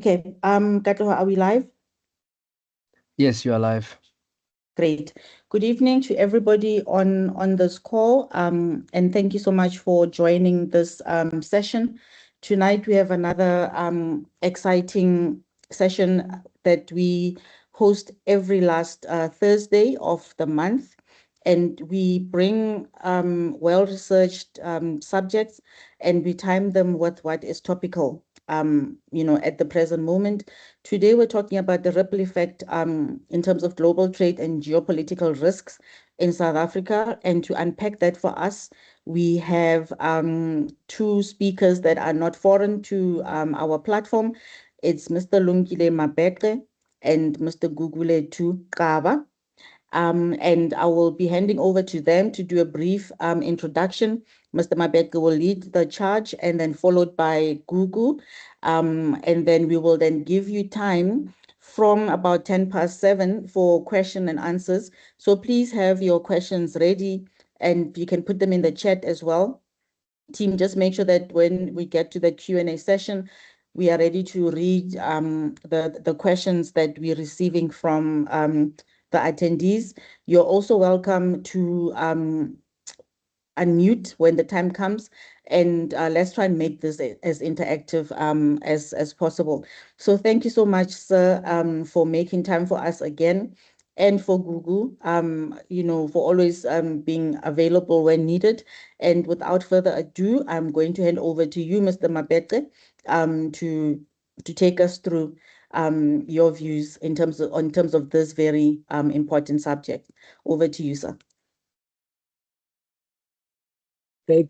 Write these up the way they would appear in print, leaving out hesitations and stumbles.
Okay, Katlo, are we live? Yes, you are live. Great. Good evening to everybody on this call, and thank you so much for joining this session. Tonight we have another exciting session that we host every last Thursday of the month, and we bring well-researched subjects, and we time them with what is topical, at the present moment. Today, we're talking about the ripple effect in terms of global trade and geopolitical risks in South Africa. And to unpack that for us, we have two speakers that are not foreign to our platform. It's Mr. Lungile Mabete and Mr. Gugule Kaba. And I will be handing over to them to do a brief introduction. Mr. Mabeke will lead the charge and then followed by Gugu. And then we will then give you time from about 7:10 for question and answers. So please have your questions ready and you can put them in the chat as well. Team, just make sure that when we get to the Q&A session, we are ready to read the questions that we're receiving from the attendees. You're also welcome to unmute when the time comes, and let's try and make this as interactive as possible. So thank you so much, sir, for making time for us again, and for Gugu, for always being available when needed. And without further ado, I'm going to hand over to you, Mr. Mabete, to take us through your views in terms of this very important subject. Over to you, sir.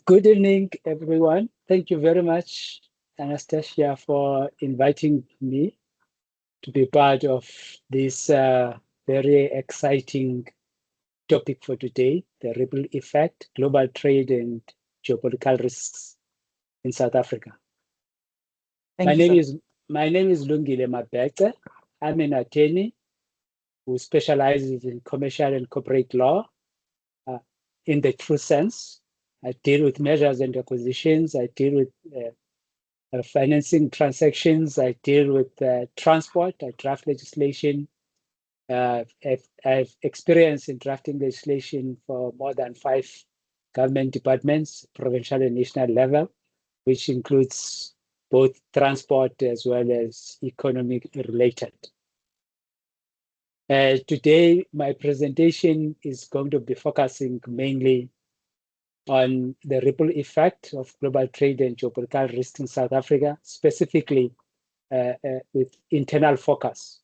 Good evening, everyone. Thank you very much, Anastasia, for inviting me to be part of this very exciting topic for today, the ripple effect, global trade and geopolitical risks in South Africa. My name is Lungile Mabete. I'm an attorney who specializes in commercial and corporate law in the true sense. I deal with mergers and acquisitions. I deal with financing transactions. I deal with transport. I draft legislation. I've experience in drafting legislation for more than 5 government departments, provincial and national level, which includes both transport as well as economic related. Today, my presentation is going to be focusing mainly on the ripple effect of global trade and geopolitical risks in South Africa, specifically with internal focus.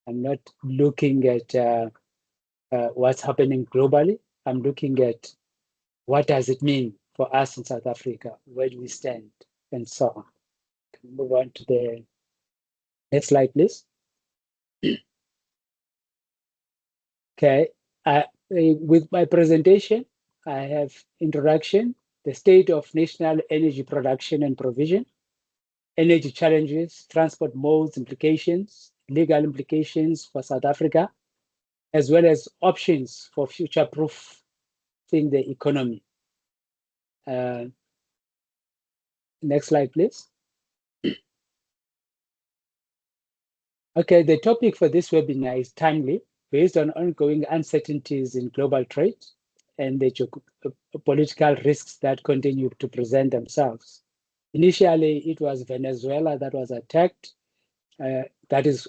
I'm not looking at what's happening globally. I'm looking at what does it mean for us in South Africa, where do we stand, and so on. Can we move on to the next slide, please? Okay, with my presentation, I have introduction, the state of national energy production and provision, energy challenges, transport modes implications, legal implications for South Africa, as well as options for future-proofing the economy. Next slide, please. Okay, the topic for this webinar is timely, based on ongoing uncertainties in global trade and the geopolitical risks that continue to present themselves. Initially, it was Venezuela that was attacked. That is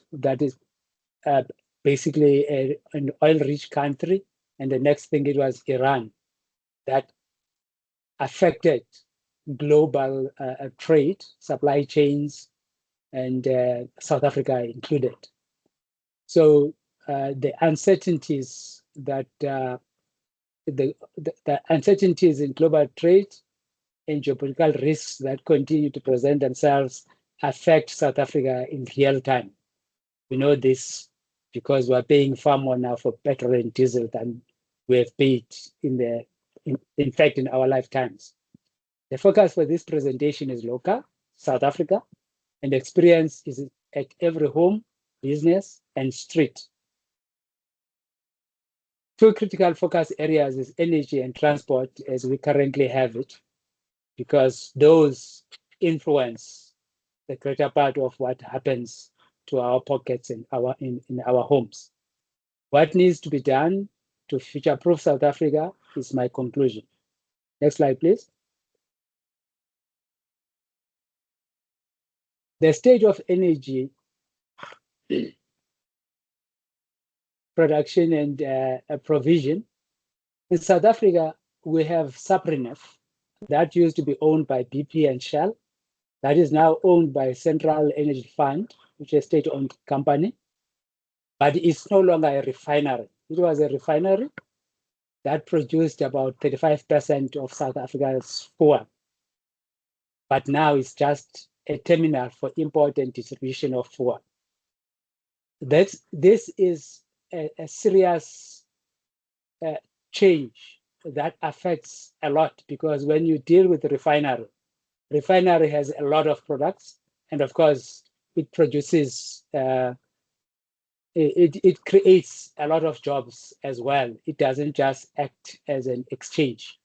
basically an oil-rich country. And the next thing, it was Iran that affected global trade, supply chains, and South Africa included. So the uncertainties that the uncertainties in global trade and geopolitical risks that continue to present themselves affect South Africa in real time. We know this because we're paying far more now for petrol and diesel than we have paid in fact in our lifetimes. The focus for this presentation is local, South Africa, and the experience is at every home, business, and street. Two critical focus areas is energy and transport as we currently have it, because those influence the greater part of what happens to our pockets in our homes. What needs to be done to future-proof South Africa is my conclusion. Next slide, please. The state of energy production and provision. In South Africa, we have Saprinef that used to be owned by BP and Shell. That is now owned by Central Energy Fund, which is a state-owned company, but it's no longer a refinery. It was a refinery that produced about 35% of South Africa's fuel, but now it's just a terminal for import and distribution of fuel. This is a serious change that affects a lot, because when you deal with the refinery has a lot of products, and of course it produces it creates a lot of jobs as well. It doesn't just act as an exchange.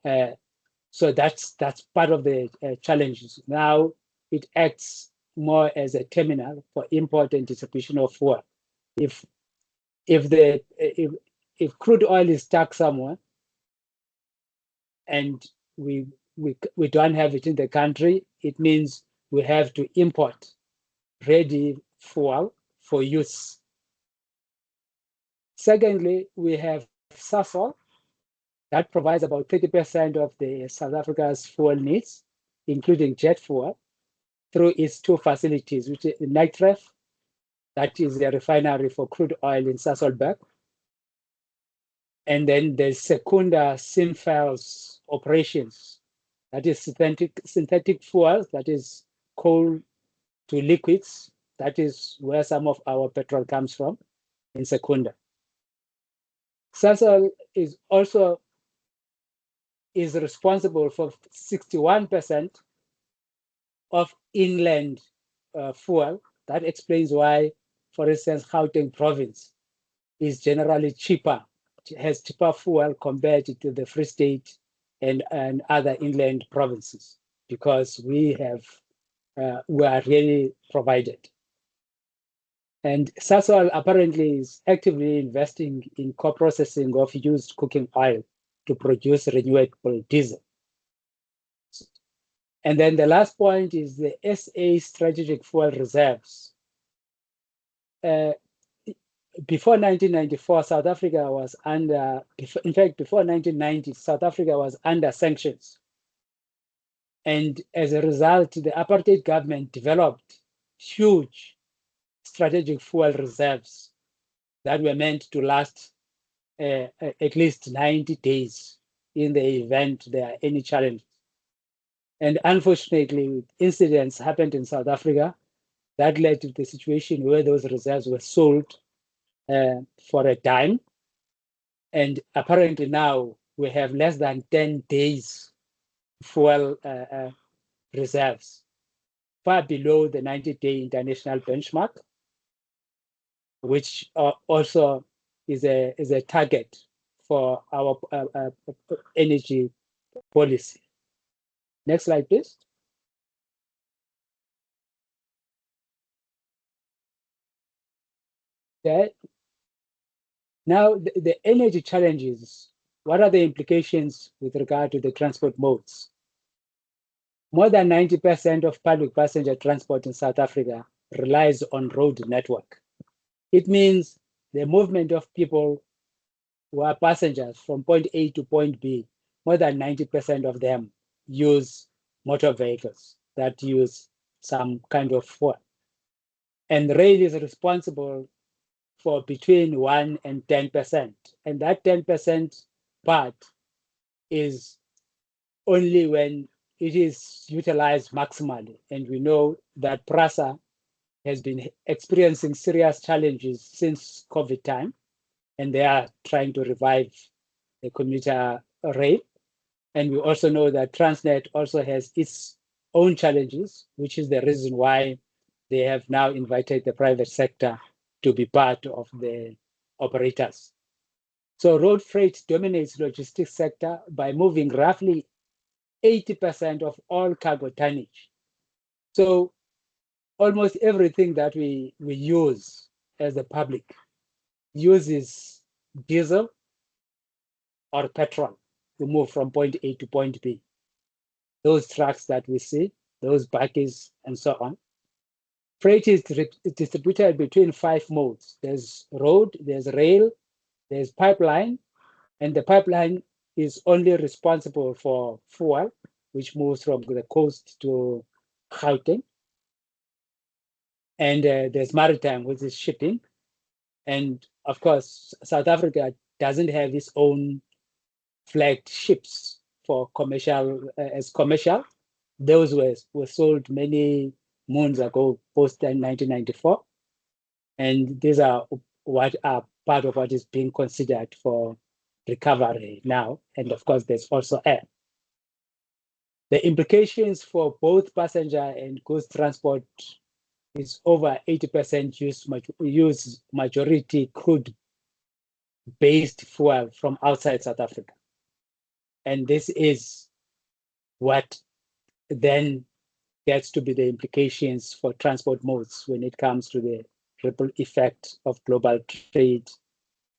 So that's part of the challenges. Now it acts more as a terminal for import and distribution of fuel. If crude oil is stuck somewhere and we don't have it in the country, it means we have to import ready fuel for use. Secondly, we have Sasol that provides about 30% of the South Africa's fuel needs, including jet fuel, through its two facilities, which is Nitref, that is a refinery for crude oil in Sasolburg. And then there's Secunda Synfuels operations, that is synthetic fuels, that is coal to liquids. That is where some of our petrol comes from in Secunda. Sasol is also responsible for 61% of inland fuel. That explains why, for instance, Gauteng province is generally cheaper, has cheaper fuel compared to the Free State and other inland provinces, because we are really provided. And Sasol apparently is actively investing in co-processing of used cooking oil to produce renewable diesel. And then the last point is the SA strategic fuel reserves. Before 1994, South Africa was under, in fact, before 1990, South Africa was under sanctions. And as a result, the apartheid government developed huge strategic fuel reserves that were meant to last at least 90 days in the event there are any challenges. And unfortunately, incidents happened in South Africa that led to the situation where those reserves were sold for a dime. And apparently now we have less than 10 days fuel reserves, far below the 90-day international benchmark, which also is a target for our energy policy. Next slide, please. Now, the energy challenges, what are the implications with regard to the transport modes? More than 90% of public passenger transport in South Africa relies on road network. It means the movement of people who are passengers from point A to point B, more than 90% of them use motor vehicles that use some kind of fuel. And rail is responsible for between 1 and 10%. And that 10% part is only when it is utilized maximally. And we know that PRASA has been experiencing serious challenges since COVID time, and they are trying to revive the commuter rail. And we also know that Transnet also has its own challenges, which is the reason why they have now invited the private sector to be part of the operators. So road freight dominates logistics sector by moving roughly 80% of all cargo tonnage. So almost everything that we use as the public uses diesel or petrol to move from point A to point B. Those trucks that we see, those buses, and so on. Freight is distributed between 5 modes. There's road, there's rail, there's pipeline, and the pipeline is only responsible for fuel, which moves from the coast to Gauteng. And there's maritime, which is shipping. And of course, South Africa doesn't have its own flagged ships for commercial, as commercial. Those were sold many moons ago, post 1994. And these are what are part of what is being considered for recovery now. And of course, there's also air. The implications for both passenger and goods transport is over 80% use majority crude-based fuel from outside South Africa. And this is what then gets to be the implications for transport modes when it comes to the ripple effect of global trade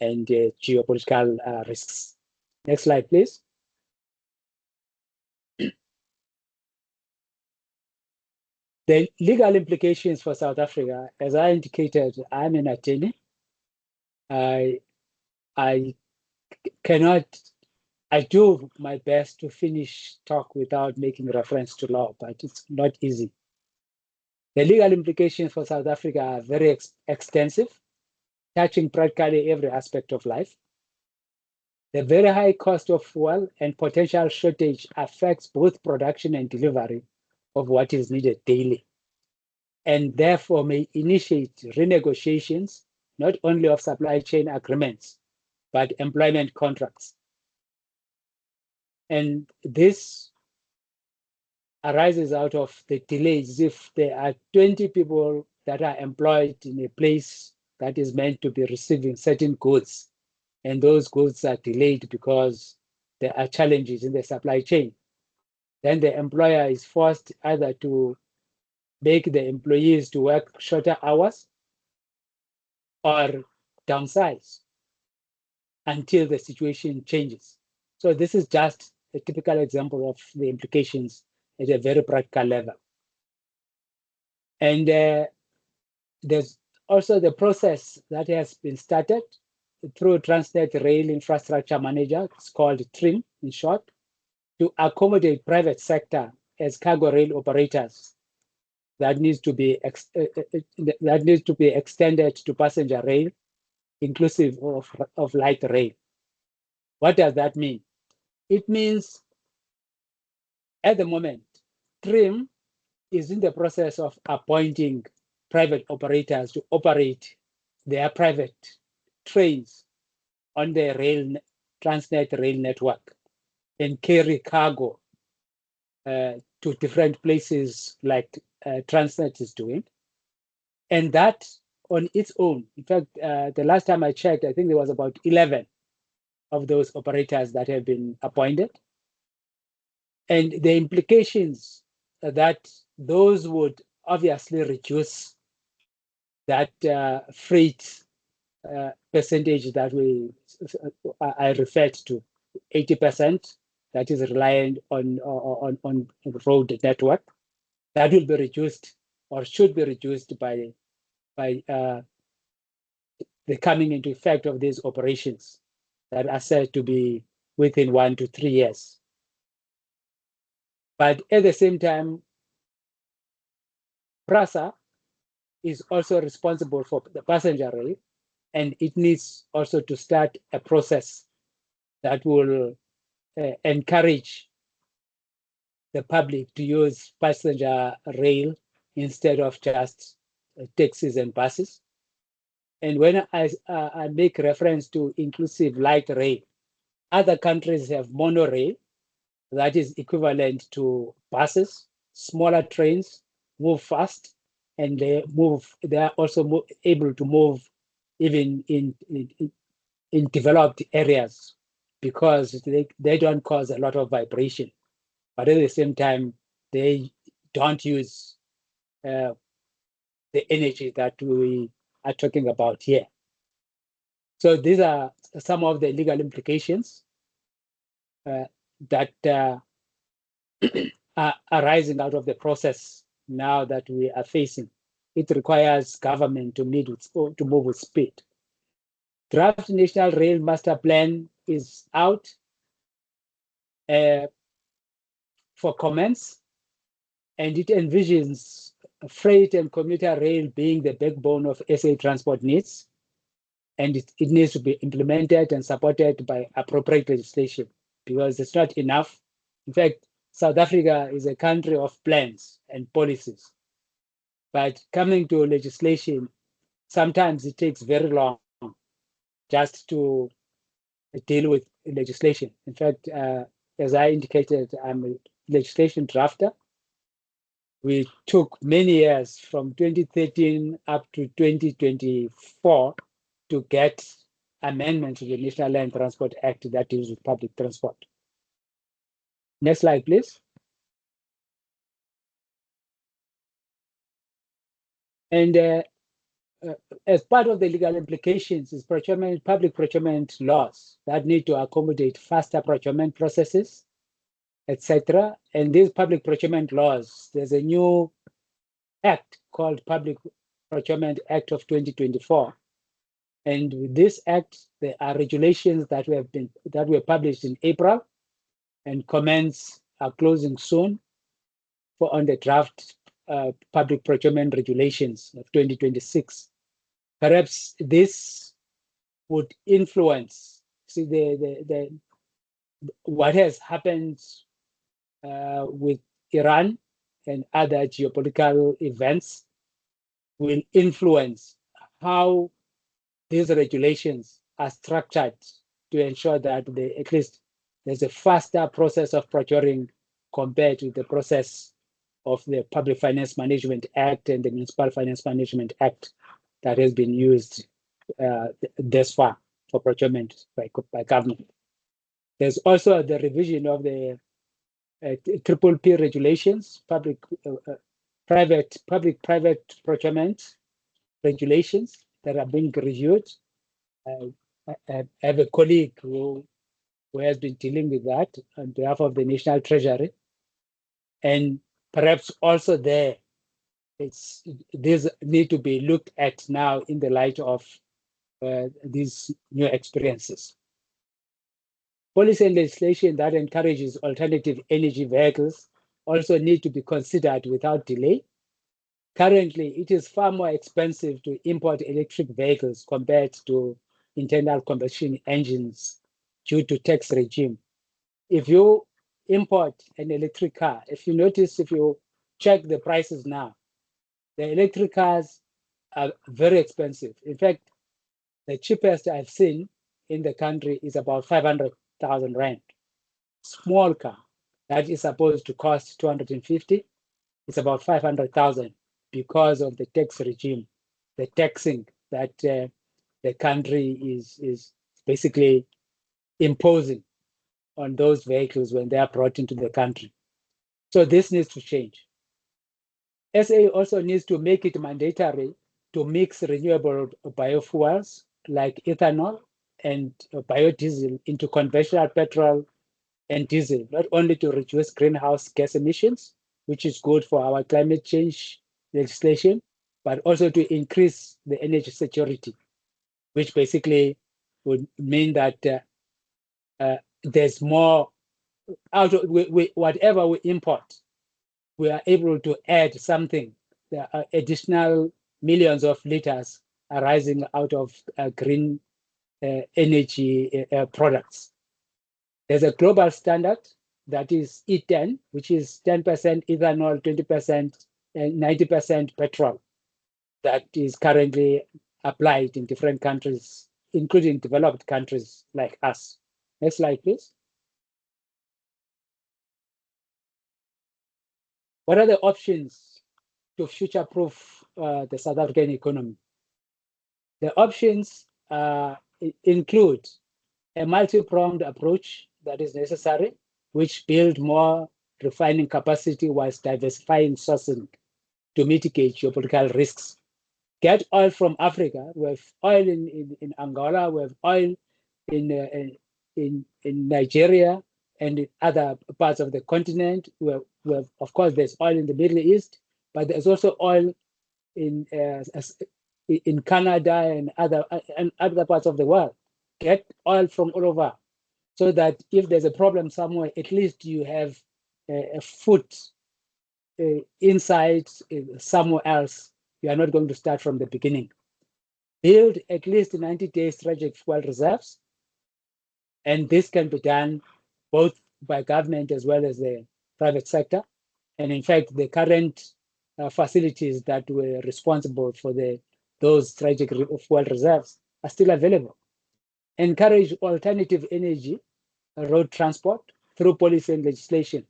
and geopolitical risks. Next slide, please. The legal implications for South Africa, as I indicated, I'm an attorney. I do my best to finish talk without making reference to law, but it's not easy. The legal implications for South Africa are very extensive, touching practically every aspect of life. The very high cost of fuel and potential shortage affects both production and delivery of what is needed daily, and therefore may initiate renegotiations, not only of supply chain agreements, but employment contracts. And this arises out of the delays. If there are 20 people that are employed in a place that is meant to be receiving certain goods, and those goods are delayed because there are challenges in the supply chain, then the employer is forced either to make the employees to work shorter hours or downsize until the situation changes. So this is just a typical example of the implications at a very practical level. And there's also the process that has been started through Transnet Rail Infrastructure Manager, it's called TRIM in short, to accommodate private sector as cargo rail operators that needs to be extended to passenger rail, inclusive of light rail. What does that mean? It means at the moment, TRIM is in the process of appointing private operators to operate their private trains on the Transnet rail network and carry cargo to different places like Transnet is doing. And that on its own, in fact, the last time I checked, I think there was about 11 of those operators that have been appointed. And the implications that those would obviously reduce that freight percentage that I referred to, 80%, that is reliant on road network. That will be reduced or should be reduced by the coming into effect of these operations that are said to be within 1 to 3 years. But at the same time, PRASA is also responsible for the passenger rail, and it needs also to start a process that will encourage the public to use passenger rail instead of just taxis and buses. And when I make reference to inclusive light rail, other countries have monorail that is equivalent to buses, smaller trains, move fast, and they are also able to move even in developed areas because they don't cause a lot of vibration. But at the same time, they don't use the energy that we are talking about here. So these are some of the legal implications that are arising out of the process now that we are facing. It requires government to move with speed. Draft National Rail Master Plan is out for comments, and it envisions freight and commuter rail being the backbone of SA transport needs, and it needs to be implemented and supported by appropriate legislation, because it's not enough. In fact, South Africa is a country of plans and policies, but coming to legislation, sometimes it takes very long just to deal with legislation. In fact, as I indicated, I'm a legislation drafter. We took many years from 2013 up to 2024 to get amendment to the National Land Transport Act that deals with public transport. Next slide, please. And as part of the legal implications is public procurement laws that need to accommodate faster procurement processes, etc. And these public procurement laws, there's a new act called Public Procurement Act of 2024. And with this act, there are regulations that were published in April, and comments are closing soon on the draft public procurement regulations of 2026. Perhaps this would influence, what has happened with Iran and other geopolitical events will influence how these regulations are structured to ensure that at least there's a faster process of procuring compared to the process of the Public Finance Management Act and the Municipal Finance Management Act that has been used thus far for procurement by government. There's also the revision of the triple P regulations, public-private procurement regulations that are being reviewed. I have a colleague who has been dealing with that on behalf of the National Treasury, and perhaps also these need to be looked at now in the light of these new experiences. Policy and legislation that encourages alternative energy vehicles also need to be considered without delay. Currently, it is far more expensive to import electric vehicles compared to internal combustion engines due to tax regime. If you import an electric car, if you check the prices now, the electric cars are very expensive. In fact, the cheapest I've seen in the country is about 500,000 rand. Small car that is supposed to cost 250, it's about 500,000 because of the tax regime, the taxing that the country is basically imposing on those vehicles when they are brought into the country. So this needs to change. SA also needs to make it mandatory to mix renewable biofuels like ethanol and biodiesel into conventional petrol and diesel, not only to reduce greenhouse gas emissions, which is good for our climate change legislation, but also to increase the energy security, which basically would mean that there's more out of whatever we import, we are able to add something. There are additional millions of liters arising out of green energy products. There's a global standard that is E10, which is 10% ethanol, 20%, and 90% petrol, that is currently applied in different countries, including developed countries like us. Next slide, please. What are the options to future-proof the South African economy? The options include a multi-pronged approach that is necessary, which build more refining capacity whilst diversifying sourcing to mitigate geopolitical risks. Get oil from Africa. We have oil in Angola. We have oil in Nigeria and in other parts of the continent. We have, of course, there's oil in the Middle East, but there's also oil in Canada and other parts of the world. Get oil from all over, so that if there's a problem somewhere, at least you have a foot inside somewhere else. You are not going to start from the beginning. Build at least 90-day strategic fuel reserves, and this can be done both by government as well as the private sector. And in fact, the current facilities that were responsible for those strategic fuel reserves are still available. Encourage alternative energy, road transport through policy and legislation.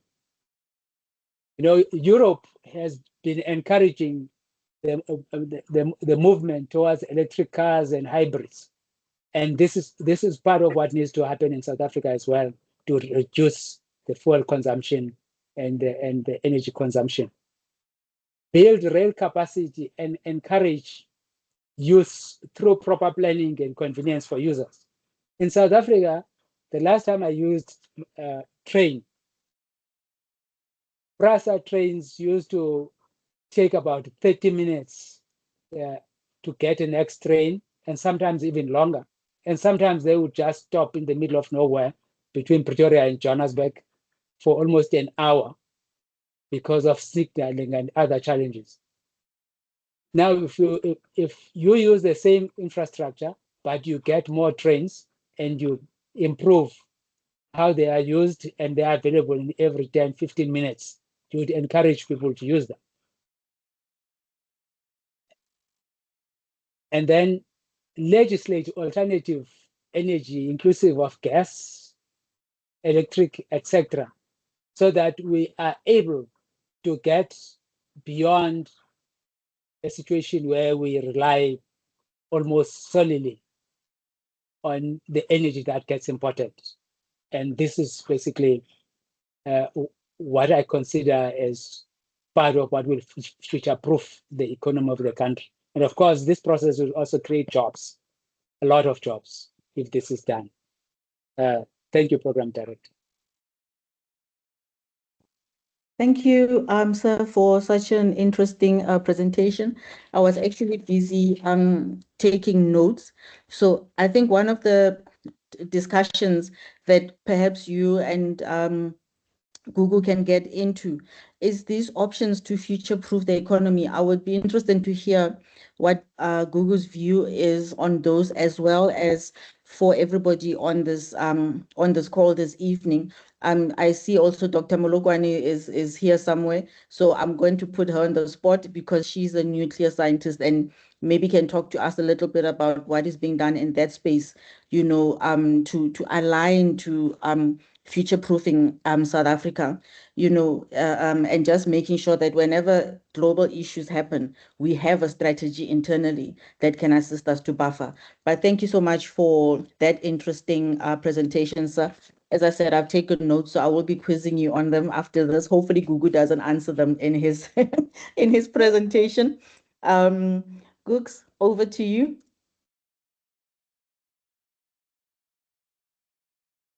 You know, Europe has been encouraging the movement towards electric cars and hybrids. And this is part of what needs to happen in South Africa as well, to reduce the fuel consumption and the energy consumption. Build rail capacity and encourage use through proper planning and convenience for users. In South Africa, the last time I used train, Prasa trains used to take about 30 minutes to get the next train, and sometimes even longer. And sometimes they would just stop in the middle of nowhere between Pretoria and Johannesburg for almost an hour because of signaling and other challenges. Now, if you use the same infrastructure, but you get more trains and you improve how they are used and they are available in every 10, 15 minutes, you would encourage people to use them. And then legislate alternative energy, inclusive of gas, electric, etc., so that we are able to get beyond a situation where we rely almost solely on the energy that gets imported. And this is basically what I consider as part of what will future-proof the economy of the country. And of course, this process will also create jobs, a lot of jobs, if this is done. Thank you, Program Director. Thank you, sir, for such an interesting presentation. I was actually busy taking notes. So I think one of the discussions that perhaps you and Google can get into is these options to future-proof the economy. I would be interested to hear what Google's view is on those, as well as for everybody on this call this evening. I see also Dr. Molokwane is here somewhere, so I'm going to put her on the spot because she's a nuclear scientist and maybe can talk to us a little bit about what is being done in that space, you know, to align to future-proofing South Africa, you know, and just making sure that whenever global issues happen, we have a strategy internally that can assist us to buffer. But thank you so much for that interesting presentation, sir. As I said, I've taken notes, so I will be quizzing you on them after this. Hopefully, Gugu doesn't answer them in his in his presentation. Googs, over to you.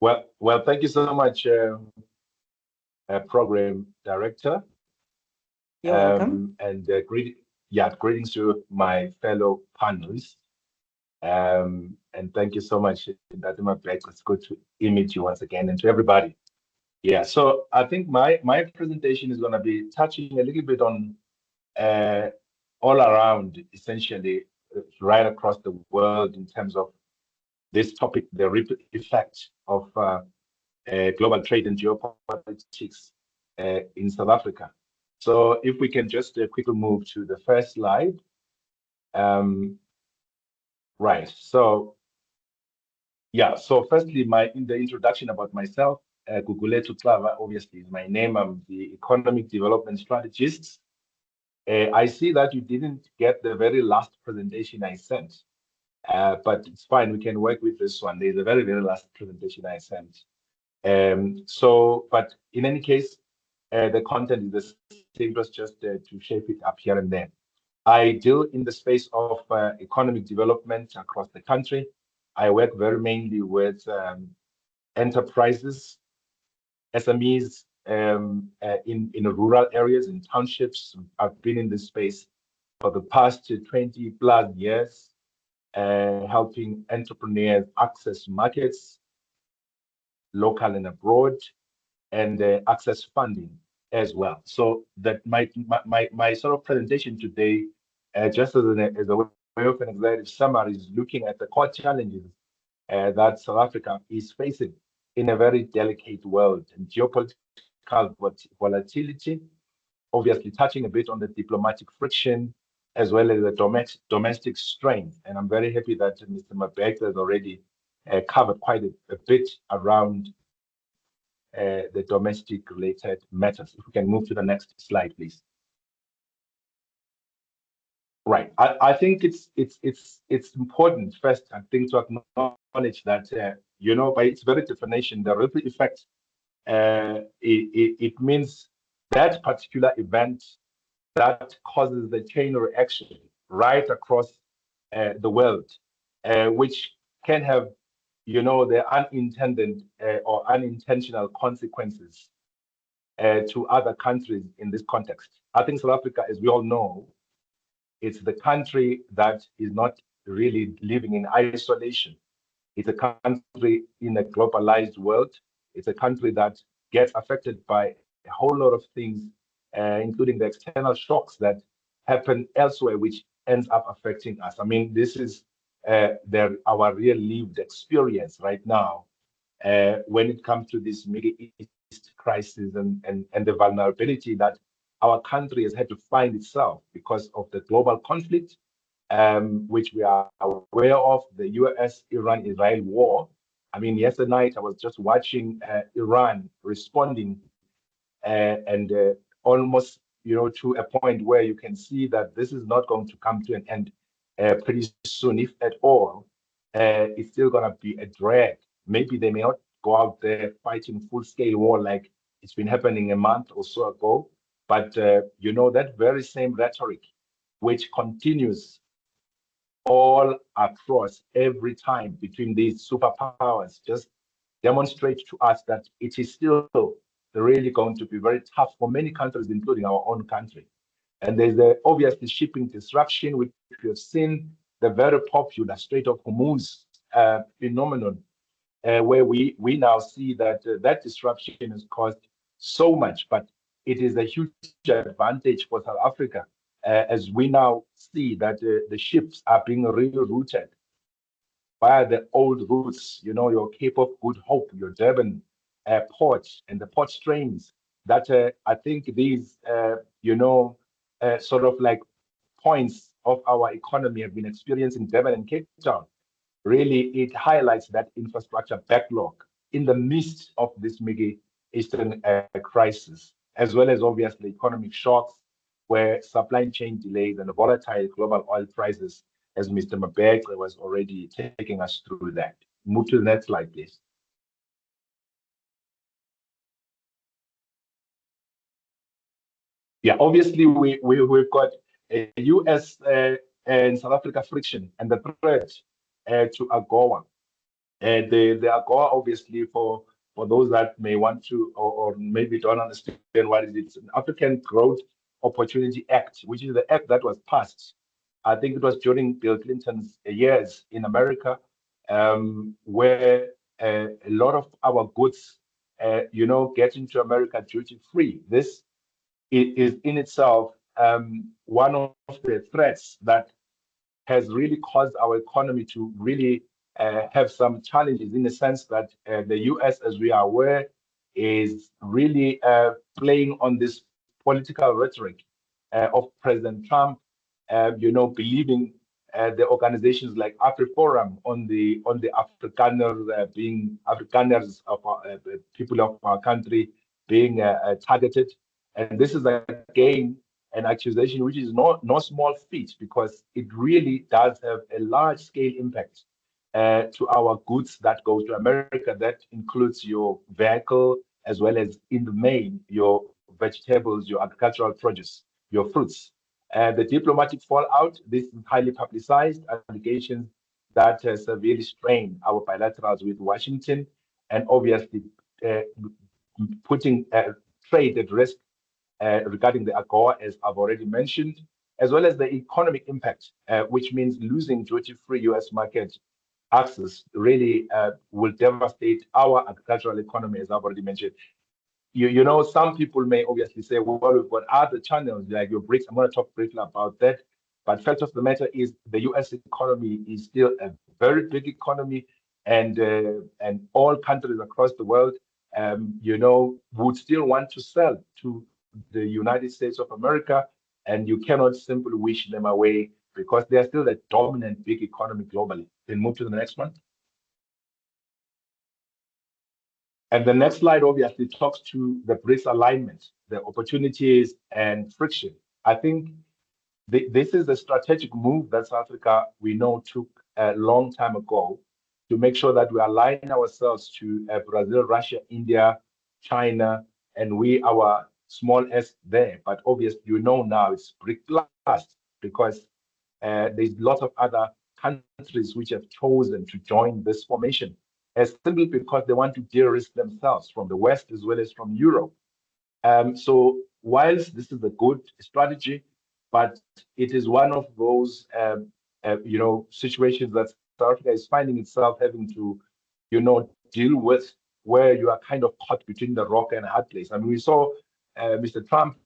Well, thank you so much, Program Director. You're welcome. And greetings to my fellow panelists. And thank you so much, Datima Beck. It's good to meet you once again, and to everybody. Yeah, so I think my presentation is going to be touching a little bit on all around, essentially, right across the world in terms of this topic, the ripple effect of global trade and geopolitics in South Africa. So if we can just quickly move to the first slide. Right, so yeah, so firstly, in the introduction about myself, Gugulethu Xaba obviously is my name. I'm the economic development strategist. I see that you didn't get the very last presentation I sent, but it's fine, we can work with this one. There's a very, very last presentation I sent. But in any case, The content is the same, just to shape it up here and there. I deal in the space of economic development across the country. I work very mainly with enterprises, SMEs in rural areas, in townships. I've been in this space for the past 20 plus years, helping entrepreneurs access markets, local and abroad, and access funding as well. So that my sort of presentation today, just as a way of an executive summary, is looking at the core challenges that South Africa is facing in a very delicate world, and geopolitical volatility, obviously touching a bit on the diplomatic friction as well as the domestic strength. And I'm very happy that Mr. Mabek has already covered quite a bit around the domestic related matters. If we can move to the next slide, please. Right. I think it's important first, I think, to acknowledge that by its very definition, the ripple effect it means that particular event that causes the chain reaction right across the world, which can have the unintended or unintentional consequences to other countries in this context. I think South Africa, as we all know, it's the country that is not really living in isolation. It's a country in a globalized world. It's a country that gets affected by a whole lot of things, including the external shocks that happen elsewhere, which ends up affecting us. I mean, this is our real lived experience right now when it comes to this Middle East crisis and the vulnerability that our country has had to find itself because of the global conflict, which we are aware of, the US-Iran-Israel war. I mean, yesterday night I was just watching Iran responding and almost, to a point where you can see that this is not going to come to an end pretty soon, if at all. It's still going to be a drag. Maybe they may not go out there fighting full-scale war like it's been happening a month or so ago, but that very same rhetoric, which continues all across every time between these superpowers, just demonstrate to us that it is still really going to be very tough for many countries, including our own country. And there's obviously shipping disruption, which we have seen, the very popular Strait of Hormuz phenomenon, where we now see that that disruption has caused so much, but it is a huge advantage for South Africa, as we now see that the ships are being rerouted via the old routes, your Cape of Good Hope, your Durban port, and the port strains that I think these, sort of like points of our economy have been experiencing Durban and Cape Town. Really, it highlights that infrastructure backlog in the midst of this Middle Eastern crisis, as well as obviously economic shocks, where supply chain delays and the volatile global oil prices, as Mr. Mabek was already taking us through that. Move to the next slide, please. Yeah, obviously we've got a US and South Africa friction and the threat to AGOA. The AGOA, obviously, for those that may want to or maybe don't understand what it is, it's an African Growth Opportunity Act, which is the act that was passed. I think it was during Bill Clinton's years in America, where a lot of our goods, get into America duty free. This is in itself one of the threats that has really caused our economy to really have some challenges, in the sense that the US, as we are aware, is really playing on this political rhetoric of President Trump, believing the organizations like AfriForum on the Afrikaners being Afrikaners of people of our country being targeted. And this is again an accusation which is no small feat, because it really does have a large scale impact to our goods that go to America. That includes your vehicle, as well as in the main your vegetables, your agricultural produce, your fruits. The diplomatic fallout, this is highly publicized, allegations that severely strain our bilaterals with Washington, and obviously putting trade at risk regarding the AGOA, as I've already mentioned, as well as the economic impact, which means losing duty-free US market access really will devastate our agricultural economy, as I've already mentioned. You know, some people may obviously say, well, we've got other channels like your BRICS. I'm going to talk briefly about that. But fact of the matter is the US economy is still a very big economy, and all countries across the world, you know, would still want to sell to the United States of America, and you cannot simply wish them away because they are still the dominant big economy globally. Then move to the next one. And the next slide obviously talks to the BRICS alignment, the opportunities and friction. I think this is a strategic move that South Africa, we know, took a long time ago to make sure that we align ourselves to Brazil, Russia, India, China, and our small s there. But obviously, you know now it's BRIC plus because there's lots of other countries which have chosen to join this formation, simply because they want to de-risk themselves from the West as well as from Europe. So whilst this is a good strategy, but it is one of those you know, situations that South Africa is finding itself having to, you know, deal with, where you are kind of caught between the rock and a hard place. I mean, we saw Mr. Trump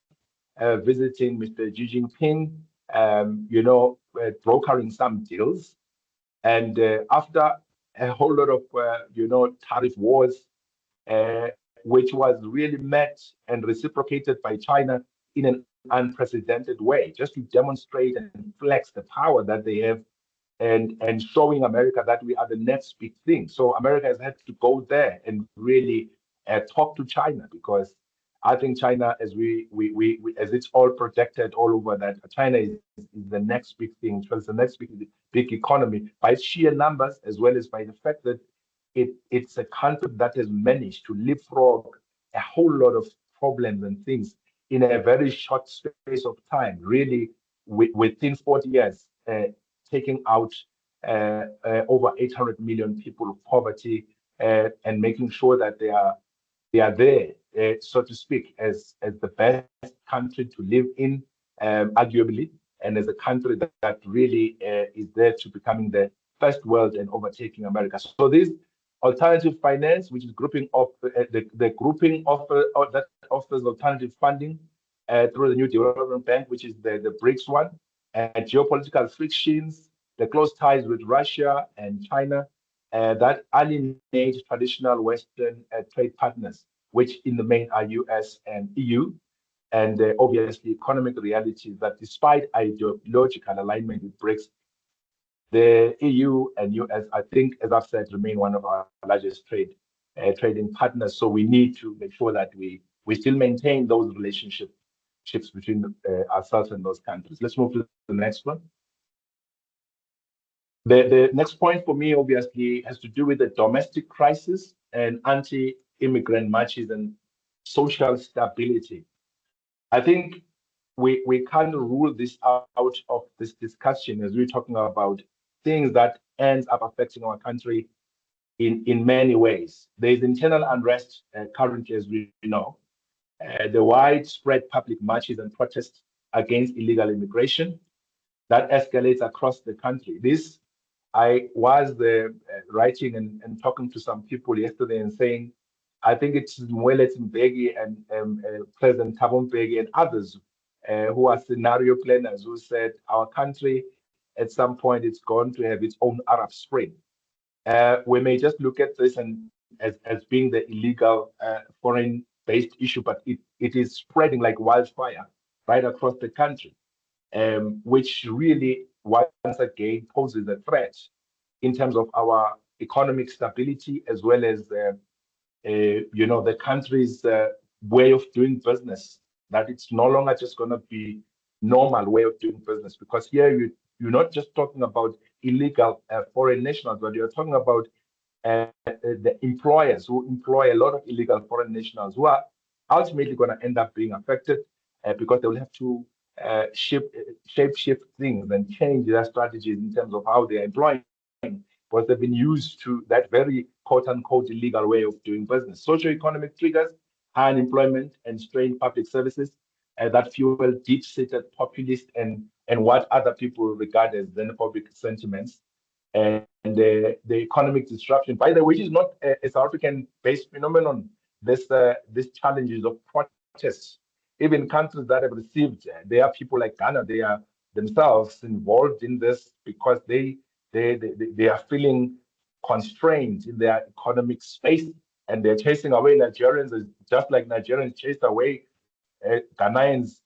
visiting Mr. Xi Jinping, you know, brokering some deals. And after a whole lot of, you know, tariff wars, which was really met and reciprocated by China in an unprecedented way, just to demonstrate and flex the power that they have, and showing America that we are the next big thing. So America has had to go there and really talk to China, because I think China, as as it's all projected all over, that China is the next big thing, it's the next big economy by its sheer numbers, as well as by the fact that it's a country that has managed to leapfrog a whole lot of problems and things in a very short space of time, really within 40 years, taking out over 800 million people of poverty, and making sure that they are there, so to speak, as the best country to live in, arguably, and as a country that really is there to becoming the first world and overtaking America. So this alternative finance, which is grouping of the grouping of that offers alternative funding through the New Development Bank, which is the BRICS one, and geopolitical frictions, the close ties with Russia and China, that alienate traditional Western trade partners, which in the main are US and EU, and obviously economic realities that despite ideological alignment with BRICS, the EU and US, I think, as I've said, remain one of our largest trading partners. So we need to make sure that we still maintain those relationships between ourselves and those countries. Let's move to the next one. The next point for me, obviously, has to do with the domestic crisis and anti-immigrant marches and social stability. I think we can't rule this out of this discussion, as we're talking about things that ends up affecting our country in many ways. There's internal unrest currently, as we know, the widespread public marches and protests against illegal immigration that escalates across the country. I was writing and talking to some people yesterday and saying, I think it's Mwele Mbeki and President Thabo Mbeki and others who are scenario planners, who said our country at some point it's going to have its own Arab Spring. We may just look at this and as being the illegal foreign-based issue, but it is spreading like wildfire right across the country, which really once again poses a threat in terms of our economic stability, as well as you know, the country's way of doing business. That it's no longer just going to be normal way of doing business, because here you're not just talking about illegal foreign nationals, but you're talking about the employers who employ a lot of illegal foreign nationals who are ultimately going to end up being affected because they will have to shape shift things and change their strategies in terms of how they're employing, because they've been used to that very quote-unquote illegal way of doing business. Socioeconomic triggers, high unemployment and strained public services that fuel deep-seated populist and what other people regard as xenophobic sentiments. And the economic disruption, by the way, which is not a South African-based phenomenon. These challenges of protests, even countries that have received, there are people like Ghana, they are themselves involved in this because they are feeling constrained in their economic space, and they're chasing away Nigerians just like Nigerians chased away Ghanaians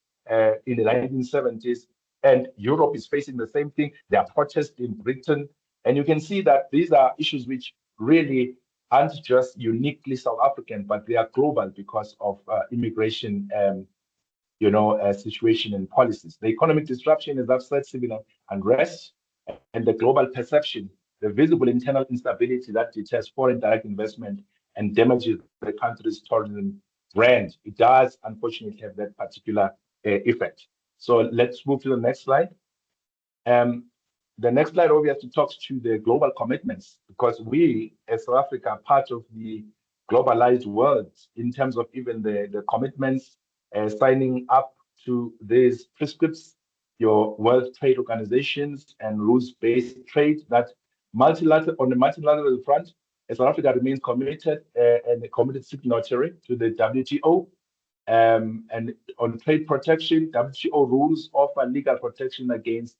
in the 1970s. And Europe is facing the same thing. There are protests in Britain. And you can see that these are issues which really aren't just uniquely South African, but they are global because of immigration situation and policies. The economic disruption is upset civil unrest, and the global perception, the visible internal instability that deters foreign direct investment and damages the country's tourism brand. It does, unfortunately, have that particular effect. So let's move to the next slide. The next slide obviously talks to the global commitments, because we, as South Africa, are part of the globalized world in terms of even the commitments, signing up to these prescripts, your World Trade Organizations and rules-based trade, that on the multilateral front, South Africa remains committed and a committed signatory to the WTO. And on trade protection, WTO rules offer legal protection against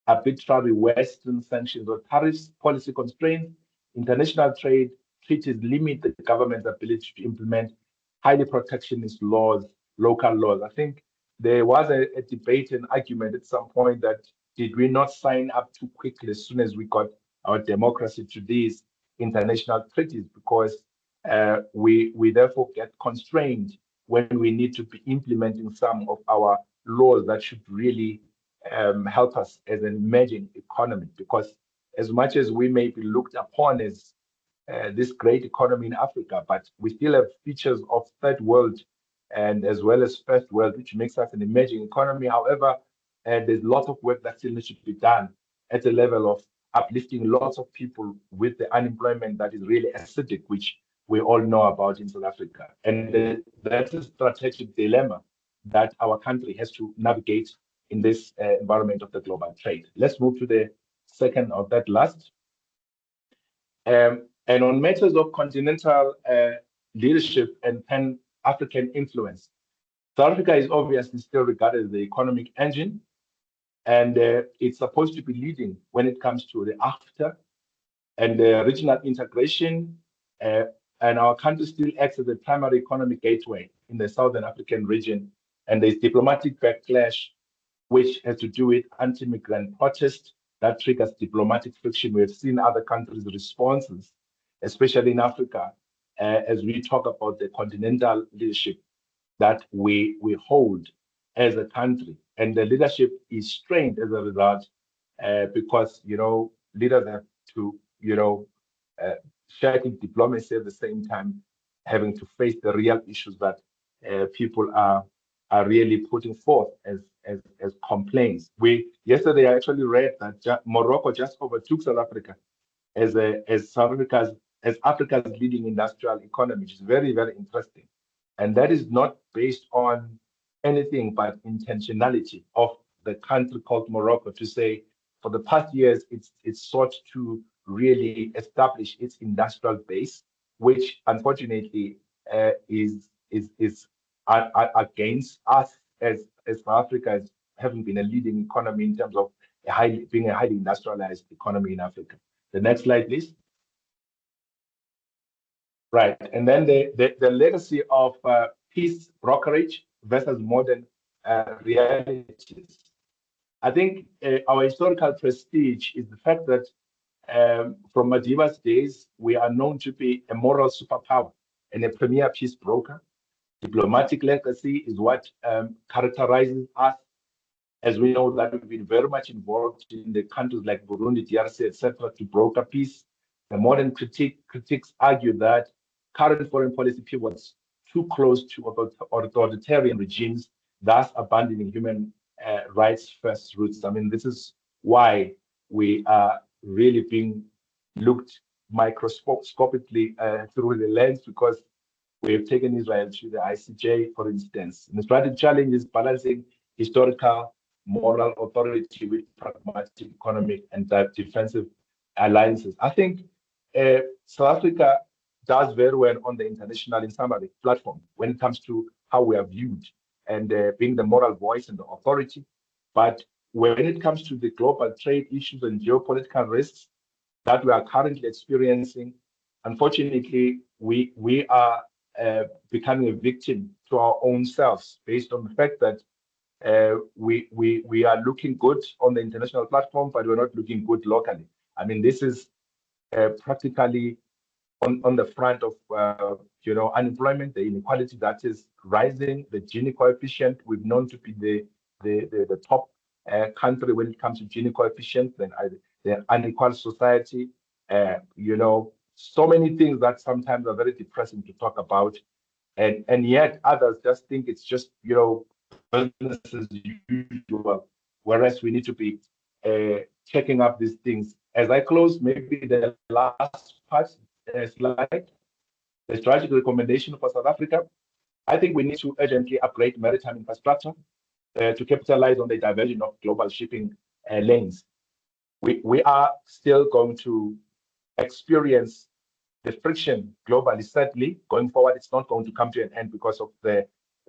arbitrary Western sanctions or tariffs, policy constraints. International trade treaties limit the government's ability to implement highly protectionist laws, local laws. I think there was a debate and argument at some point that did we not sign up too quickly as soon as we got our democracy to these international treaties, because we therefore get constrained when we need to be implementing some of our laws that should really help us as an emerging economy. Because as much as we may be looked upon as this great economy in Africa, but we still have features of third world and as well as first world, which makes us an emerging economy. However, there's lots of work that still needs to be done at the level of uplifting lots of people with the unemployment that is really acidic, which we all know about in South Africa. And that's a strategic dilemma that our country has to navigate in this environment of the global trade. Let's move to the second of that last. And on matters of continental leadership and Pan-African influence, South Africa is obviously still regarded as the economic engine, and it's supposed to be leading when it comes to the AfCFTA and the regional integration, and our country still acts as the primary economic gateway in the Southern African region, and there's diplomatic backlash, which has to do with anti-migrant protests that triggers diplomatic friction. We have seen other countries' responses, especially in Africa, as we talk about the continental leadership that we hold as a country. And the leadership is strained as a result, because, leaders have to, sharing diplomacy at the same time, having to face the real issues that people are really putting forth as complaints. Yesterday I actually read that Morocco just overtook South Africa as Africa's leading industrial economy, which is very, very interesting. And that is not based on anything but intentionality of the country called Morocco to say, for the past years, it's sought to really establish its industrial base, which unfortunately is against us as South Africa as having been a leading economy in terms of being a highly industrialized economy in Africa. The next slide, please. Right, and then the legacy of peace brokerage versus modern realities. I think our historical prestige is the fact that from Madiba's days, we are known to be a moral superpower and a premier peace broker. Diplomatic legacy is what characterizes us, as we know that we've been very much involved in the countries like Burundi, DRC, etc., to broker peace. The modern critics argue that current foreign policy pivots too close to authoritarian regimes, thus abandoning human rights first roots. I mean, this is why we are really being looked microscopically through the lens, because we have taken Israel to the ICJ, for instance. And the strategic challenge is balancing historical, moral authority with pragmatic economic and defensive alliances. I think South Africa does very well on the international, in summary, platform when it comes to how we are viewed and being the moral voice and the authority. But when it comes to the global trade issues and geopolitical risks that we are currently experiencing, unfortunately, we are becoming a victim to our own selves based on the fact that we are looking good on the international platform, but we're not looking good locally. I mean, this is practically on the front of unemployment, the inequality that is rising, the Gini coefficient. We've known to be the top country when it comes to Gini coefficient, then the unequal society, so many things that sometimes are very depressing to talk about. And yet others just think it's just, business as usual, whereas we need to be checking up these things. As I close, maybe the last part, slide, the strategic recommendation for South Africa. I think we need to urgently upgrade maritime infrastructure to capitalize on the diversion of global shipping lanes. We are still going to experience the friction globally. Sadly, going forward, it's not going to come to an end because of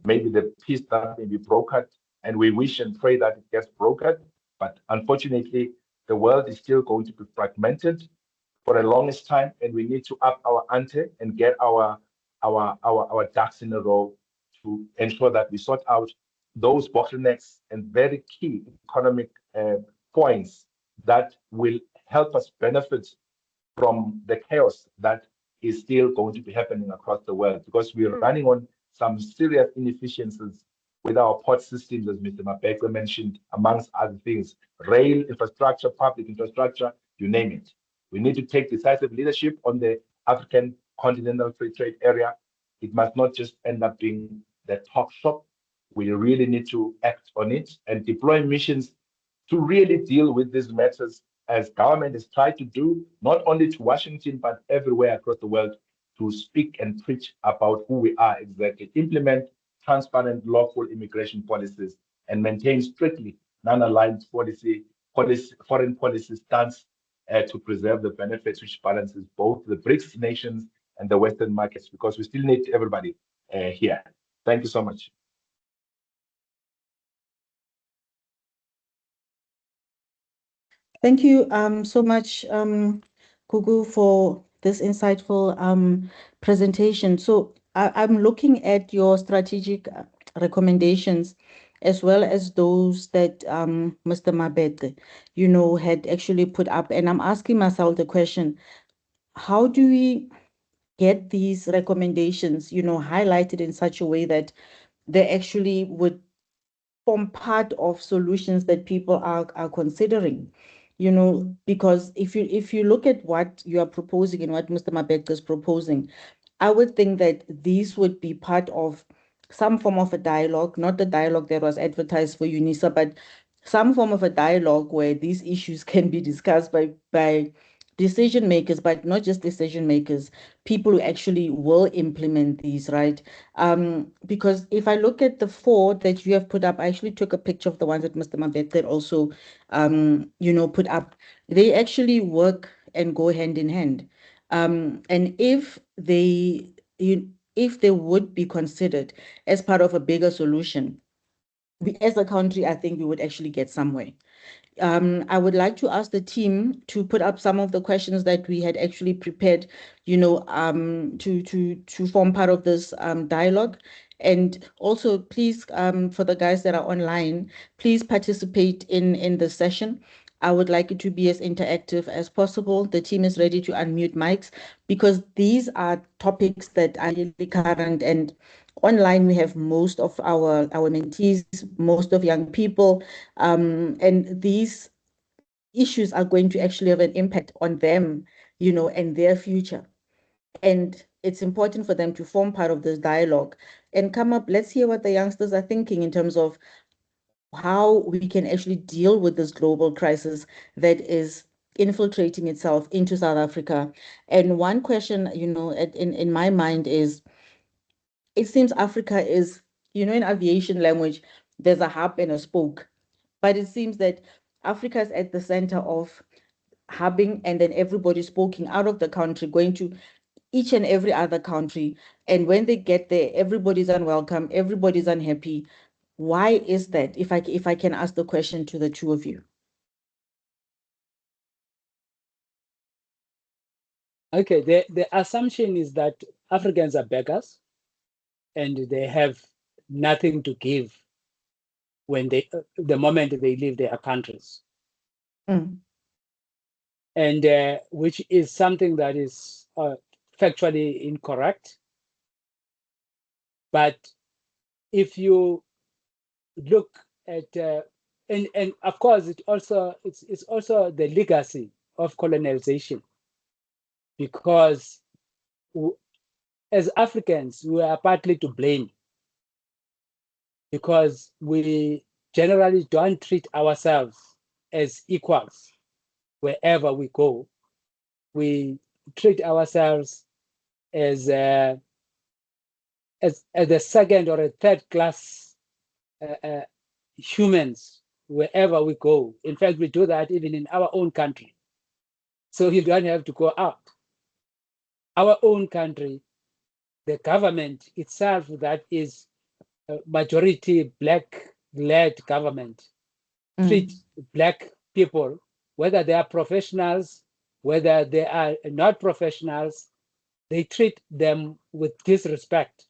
maybe the peace that may be brokered, and we wish and pray that it gets brokered. But unfortunately, the world is still going to be fragmented for the longest time, and we need to up our ante and get our ducks in a row to ensure that we sort out those bottlenecks and very key economic points that will help us benefit from the chaos that is still going to be happening across the world, because we're running on some serious inefficiencies with our port systems, as Mr. Mabeke mentioned, amongst other things, rail infrastructure, public infrastructure, you name it. We need to take decisive leadership on the African continental free trade area. It must not just end up being the talk shop. We really need to act on it and deploy missions to really deal with these matters, as government has tried to do, not only to Washington, but everywhere across the world, to speak and preach about who we are exactly, implement transparent, lawful immigration policies, and maintain strictly non-aligned foreign policy stance to preserve the benefits, which balances both the BRICS nations and the Western markets, because we still need everybody here. Thank you so much. Thank you so much, Gugu, for this insightful presentation. So I'm looking at your strategic recommendations, as well as those that Mr. Mabete, had actually put up. And I'm asking myself the question, how do we get these recommendations, highlighted in such a way that they actually would form part of solutions that people are considering? Because if you look at what you are proposing and what Mr. Mabeke is proposing, I would think that these would be part of some form of a dialogue, not the dialogue that was advertised for UNISA, but some form of a dialogue where these issues can be discussed by decision makers, but not just decision makers, people who actually will implement these, right? Because if I look at the 4 that you have put up, I actually took a picture of the ones that Mr. Mabete also, put up. They actually work and go hand in hand. And if they would be considered as part of a bigger solution, as a country, I think we would actually get somewhere. I would like to ask the team to put up some of the questions that we had actually prepared, to form part of this dialogue. And also, please, for the guys that are online, please participate in the session. I would like it to be as interactive as possible. The team is ready to unmute mics, because these are topics that are really current, and online we have most of our mentees, most of young people, and these issues are going to actually have an impact on them, and their future. And it's important for them to form part of this dialogue and come up. Let's hear what the youngsters are thinking in terms of how we can actually deal with this global crisis that is infiltrating itself into South Africa. And one question, in my mind is, it seems Africa is, in aviation language, there's a hub and a spoke, but it seems that Africa is at the center of hubbing, and then everybody's spoking out of the country, going to each and every other country. And when they get there, everybody's unwelcome, everybody's unhappy. Why is that? If I can ask the question to the two of you. Okay, the assumption is that Africans are beggars and they have nothing to give when the moment they leave their countries. Mm. And which is something that is factually incorrect. But if you look at and of course it's also the legacy of colonization, because as Africans we are partly to blame, because we generally don't treat ourselves as equals wherever we go. We treat ourselves as a second or a third class humans wherever we go. In fact, we do that even in our own country. So you don't have to go out. Our own country, the government itself, that is a majority Black-led government, treat Black people, whether they are professionals, whether they are not professionals, they treat them with disrespect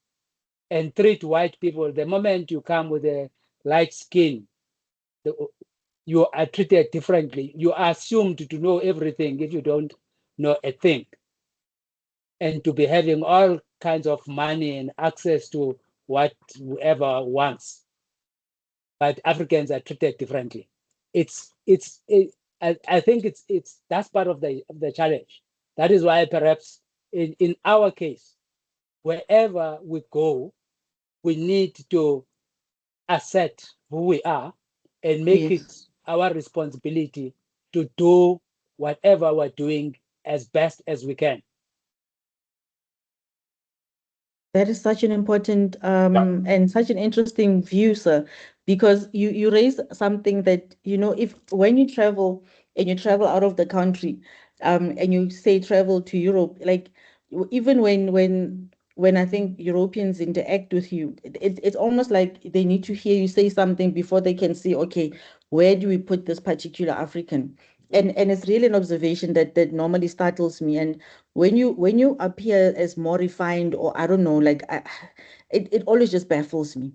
and treat white people. The moment you come with a light skin, you are treated differently. You are assumed to know everything if you don't know a thing, and to be having all kinds of money and access to what whoever wants. But Africans are treated differently. I think that's part of the challenge. That is why perhaps in our case, wherever we go, we need to assert who we are and make Yes. it our responsibility to do whatever we're doing as best as we can. That is such an important and such an interesting view, sir, because you raise something that, if when you travel and you travel out of the country, and you say travel to Europe, like even when I think Europeans interact with you, it's almost like they need to hear you say something before they can say, okay, where do we put this particular African? And it's really an observation that normally startles me. And when you appear as more refined, or I don't know, like it always just baffles me.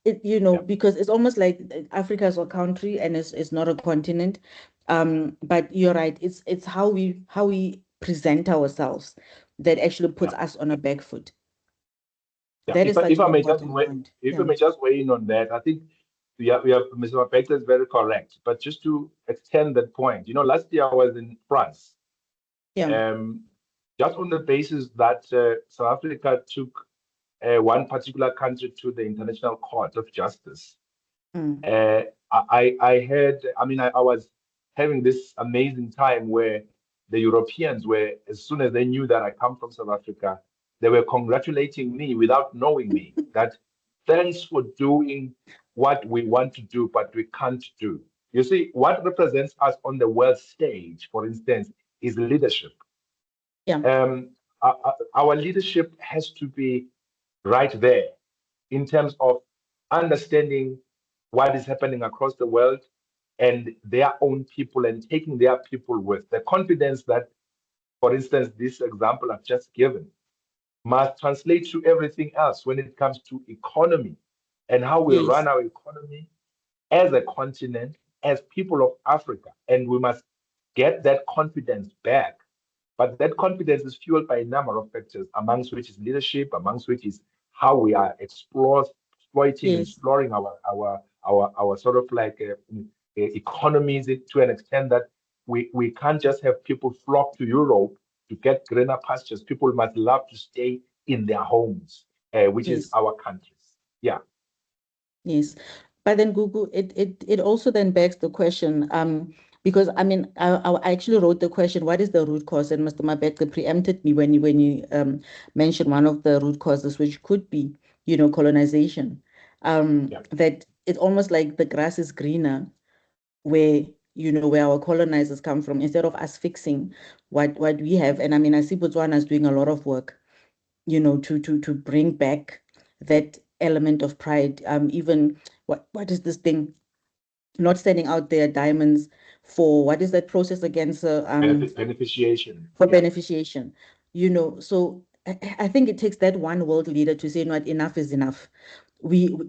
Because it's almost like Africa is a country and it's not a continent. But you're right, it's how we present ourselves that actually puts us on a back foot. Yeah, That is such if an I may just important weigh, point. if I Yeah. may just weigh in on that, I think we have Mr. Mapeka is very correct. But just to extend that point, last year I was in France. Yeah. Just on the basis that South Africa took one particular country to the International Court of Justice. Mm. I heard, I was having this amazing time where the Europeans were, as soon as they knew that I come from South Africa, they were congratulating me without knowing me, that thanks for doing what we want to do, but we can't do. You see, what represents us on the world stage, for instance, is leadership. Yeah. Our leadership has to be right there in terms of understanding what is happening across the world and their own people, and taking their people with the confidence that, for instance, this example I've just given must translate to everything else when it comes to economy and how we Yes. run our economy as a continent, as people of Africa. And we must get that confidence back. But that confidence is fueled by a number of factors, amongst which is leadership, amongst which is how we are exploiting and Yes. exploring our sort of like economies to an extent that we can't just have people flock to Europe to get greener pastures, people must love to stay in their homes, which is Yes. our countries. Yeah. Yes. But then Google, it also then begs the question, because I mean, I actually wrote the question, what is the root cause? And Mr. Mabeka preempted me when you mentioned one of the root causes, which could be, colonization. Yeah. That it's almost like the grass is greener where, where our colonizers come from, instead of us fixing what we have. And I mean, I see Botswana is doing a lot of work, to bring back that element of pride. Even what is this thing? Not sending out their diamonds for, what is that process against Beneficiation. for Yeah. beneficiation. So I think it takes that one world leader to say, what, enough is enough.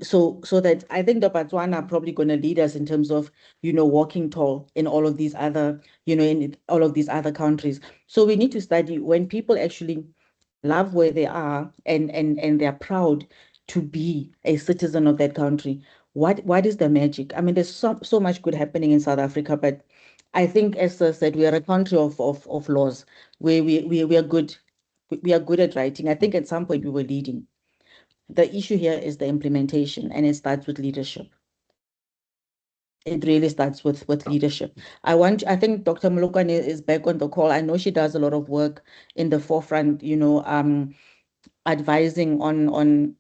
So that I think the Botswana are probably going to lead us in terms of, walking tall in all of these other, in all of these other countries. So we need to study when people actually love where they are, and they're proud to be a citizen of that country. What is the magic? I mean, there's so much good happening in South Africa, but I think, as Sir said, we are a country of laws, where we are good. We are good at writing. I think at some point we were leading. The issue here is the implementation, and it starts with leadership. It really starts with leadership. I think Dr. Molokwane is back on the call. I know she does a lot of work in the forefront, advising on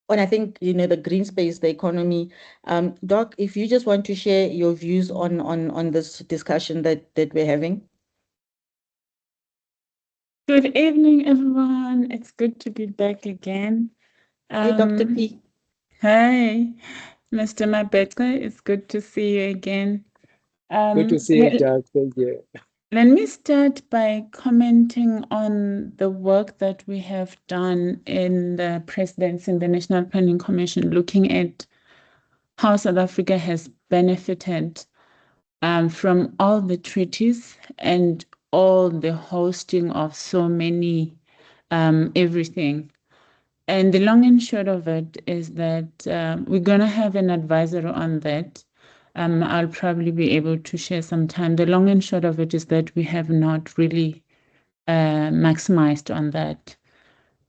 I think, the green space, the economy. Doc, if you just want to share your views on this discussion that we're having. Good evening, everyone. It's good to be back again. Hey, Dr. P. Hi, Mr. Mabeka. It's good to see you again. Good to see you, Doug. Thank you. Let me start by commenting on the work that we have done in the presidency in the National Planning Commission, looking at how South Africa has benefited from all the treaties and all the hosting of so many everything. And the long and short of it is that we're going to have an advisor on that. I'll probably be able to share some time. The long and short of it is that we have not really maximized on that.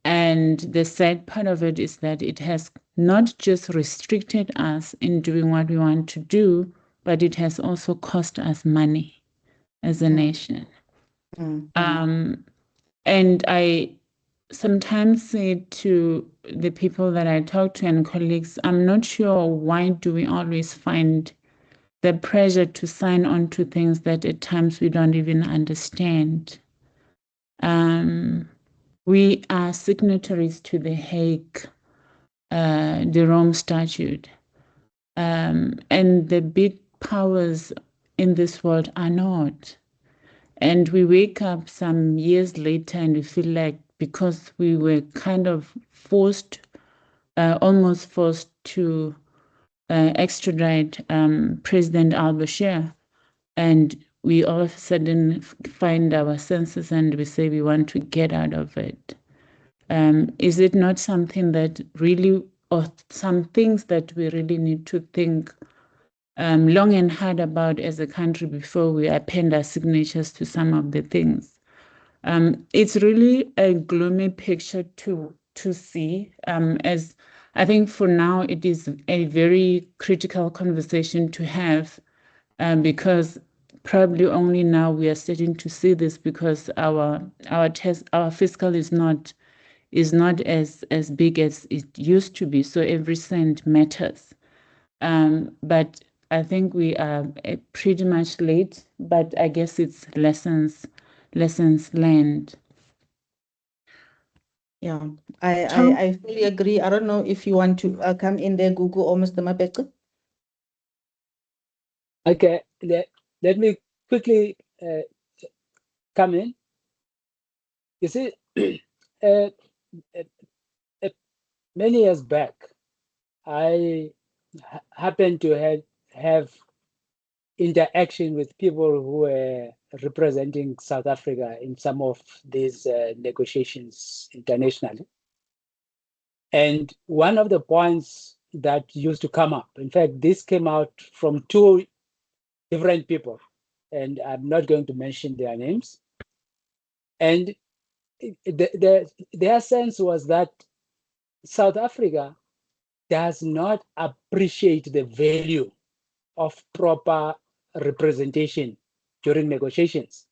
And the sad part of it is that it has not just restricted us in doing what we want to do, but it has also cost us money as a nation. And I sometimes say to the people that I talk to and colleagues, I'm not sure why do we always find the pressure to sign on to things that at times we don't even understand. We are signatories to the Hague, the Rome Statute, and the big powers in this world are not. And we wake up some years later and we feel like, because we were kind of forced, almost forced to extradite President al-Bashir, and we all of a sudden find our senses and we say we want to get out of it. Is it not something that really, or some things that we really need to think long and hard about as a country before we append our signatures to some of the things? It's really a gloomy picture to see, as I think for now it is a very critical conversation to have, because probably only now we are starting to see this, because our fiscal is not as big as it used to be. So every cent matters. But I think we are pretty much late, but I guess it's lessons learned. Yeah, I fully agree. I don't know if you want to come in there, Google or Mr. Mabeka. Okay, let me quickly come in. You see, many years back, I happened to have interaction with people who were representing South Africa in some of these negotiations internationally. And one of the points that used to come up, in fact, this came out from two different people, and I'm not going to mention their names, And their sense was that South Africa does not appreciate the value of proper representation during negotiations.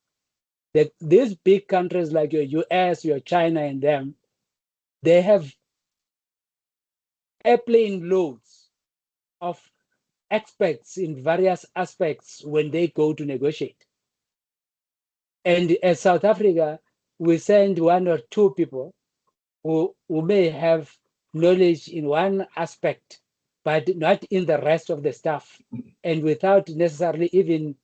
That these big countries like your US, your China, and them, they have airplane loads of experts in various aspects when they go to negotiate. And as South Africa, we send one or two people who may have knowledge in one aspect, but not in the rest of the stuff, and without necessarily even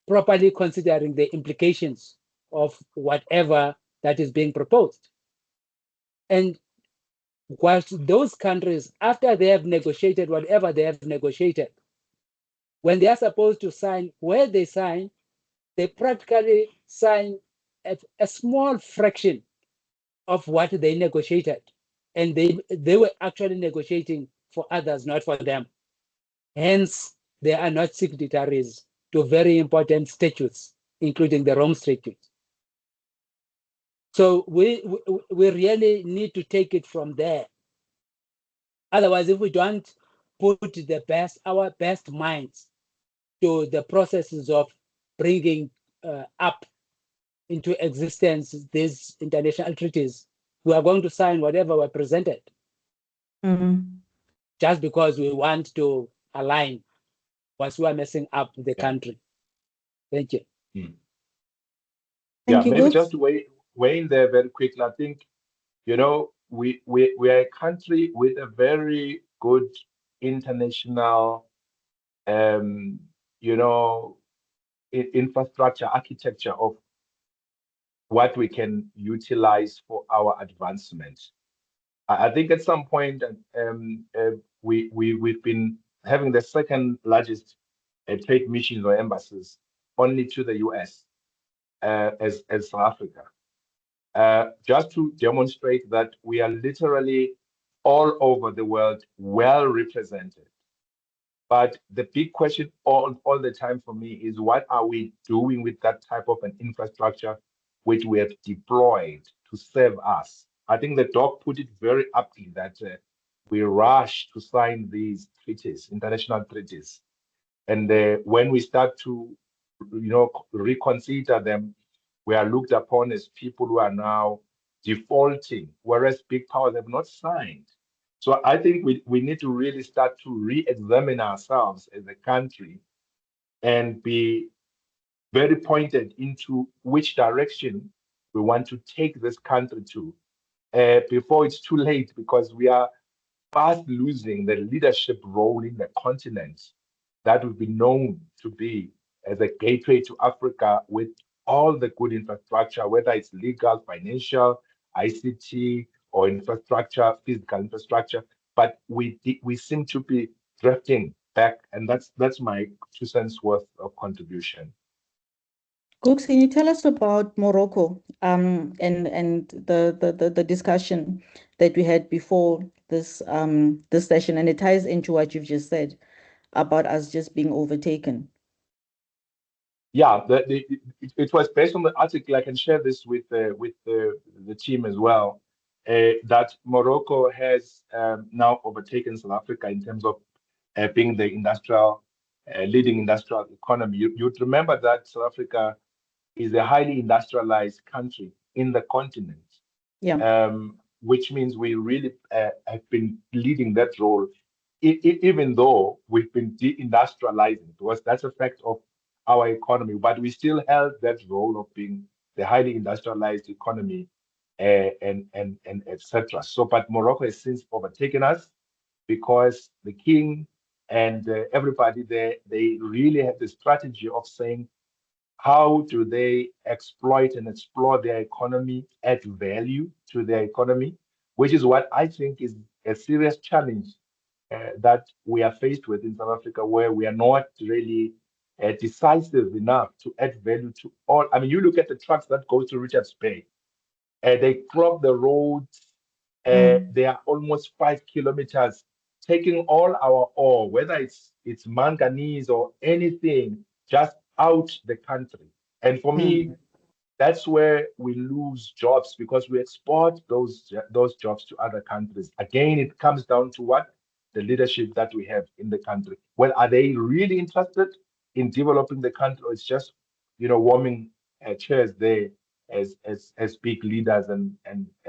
properly considering the implications of whatever that is being proposed. And whilst those countries, after they have negotiated whatever they have negotiated, when they are supposed to sign, where they sign, they practically sign a small fraction of what they negotiated. And they were actually negotiating for others, not for them. Hence, they are not signatories to very important statutes, including the Rome Statute. So we really need to take it from there. Otherwise, if we don't put our best minds to the processes of bringing up into existence these international treaties, we are going to sign whatever we're presented. Just because we want to align once we are messing up the country. Thank you. Thank you, maybe Gooks. just to weigh in there very quickly. I think, we are a country with a very good international, infrastructure architecture of what we can utilize for our advancement. I think at some point we've been having the second largest trade missions or embassies, only to the US as South Africa. Just to demonstrate that we are literally all over the world well represented. But the big question all the time for me is, what are we doing with that type of an infrastructure which we have deployed to serve us? I think the doc put it very aptly that we rush to sign these treaties, international treaties. And when we start to, reconsider them, we are looked upon as people who are now defaulting, whereas big powers have not signed. So I think we need to really start to re-examine ourselves as a country and be very pointed into which direction we want to take this country to before it's too late, because we are fast losing the leadership role in the continent that we've been known to be as a gateway to Africa with all the good infrastructure, whether it's legal, financial, ICT, or infrastructure, physical infrastructure. But we seem to be drifting back, and that's my 2 cents worth of contribution. Gooks, can you tell us about Morocco and the discussion that we had before this this session, and it ties into what you've just said about us just being overtaken. Yeah, it was based on the article. I can share this with the team as well. That Morocco has now overtaken South Africa in terms of being the leading industrial economy. You'd remember that South Africa is a highly industrialized country in the continent. Yeah. Which means we really have been leading that role, even though we've been deindustrializing, because that's a fact of our economy, but we still held that role of being the highly industrialized economy and etc. So, but Morocco has since overtaken us because the king and everybody there, they really have the strategy of saying, how do they exploit and explore their economy, add value to their economy, which is what I think is a serious challenge that we are faced with in South Africa, where we are not really decisive enough to add value to all. I mean, you look at the trucks that go to Richards Bay, they clog the roads. They are almost 5 kilometers, taking all our ore, whether it's manganese or anything, just out the country. And for me, that's where we lose jobs because we export those jobs to other countries. Again, it comes down to what? The leadership that we have in the country. Well, are they really interested in developing the country, or it's just, warming chairs there as big leaders, and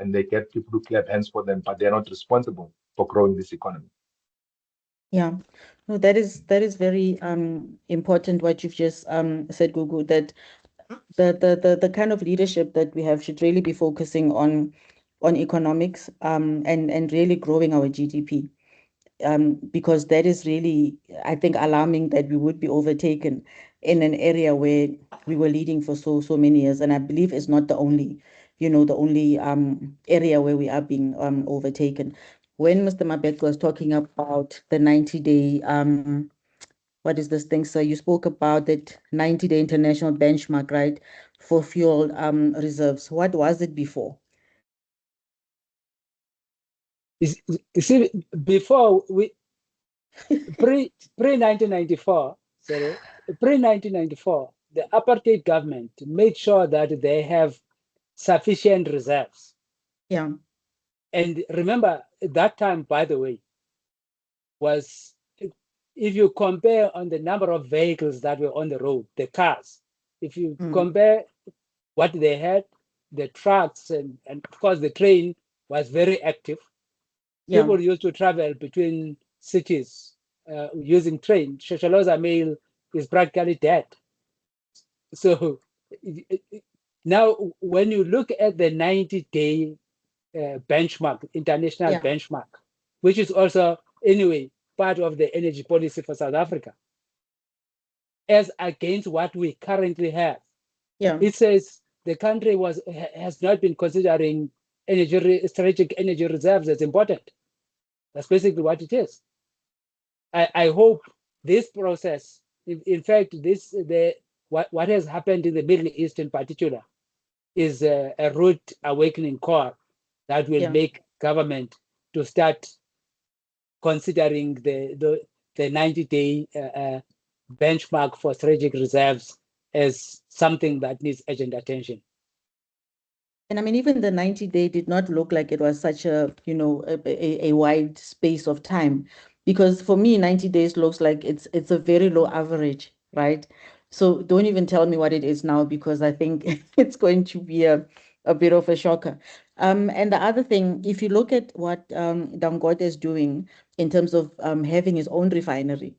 they get people to clap hands for them, but they're not responsible for growing this economy. Yeah, no, that is very important what you've just said, Gugu, that the kind of leadership that we have should really be focusing on economics and really growing our GDP. Because that is really, I think, alarming that we would be overtaken in an area where we were leading for so many years. And I believe it's not the only, area where we are being overtaken. When Mr. Mabek was talking about the 90-day, what is this thing? So you spoke about that 90-day international benchmark, right, for fuel reserves. What was it before? You see, before pre 1994, sorry, pre 1994, the apartheid government made sure that they have sufficient reserves. Yeah. And remember, at that time, by the way, was if you compare on the number of vehicles that were on the road, the cars, if you compare what they had, the trucks, and of course the train was very active. Yeah. People used to travel between cities using train. Shosholoza Mail is practically dead. So now when you look at the 90-day benchmark, international benchmark, which is also anyway part of the energy policy for South Africa, as against what we currently have. Yeah. It says the country has not been considering strategic energy reserves as important. That's basically what it is. I hope this process, in fact, what has happened in the Middle East in particular, is a rude awakening call that will make government to start considering the 90-day benchmark for strategic reserves as something that needs urgent attention. And I mean, even the 90-day did not look like it was such a, a wide space of time, because for me, 90 days looks like it's a very low average, right? So don't even tell me what it is now, because I think it's going to be a bit of a shocker. And the other thing, if you look at what Dangote is doing in terms of having his own refinery,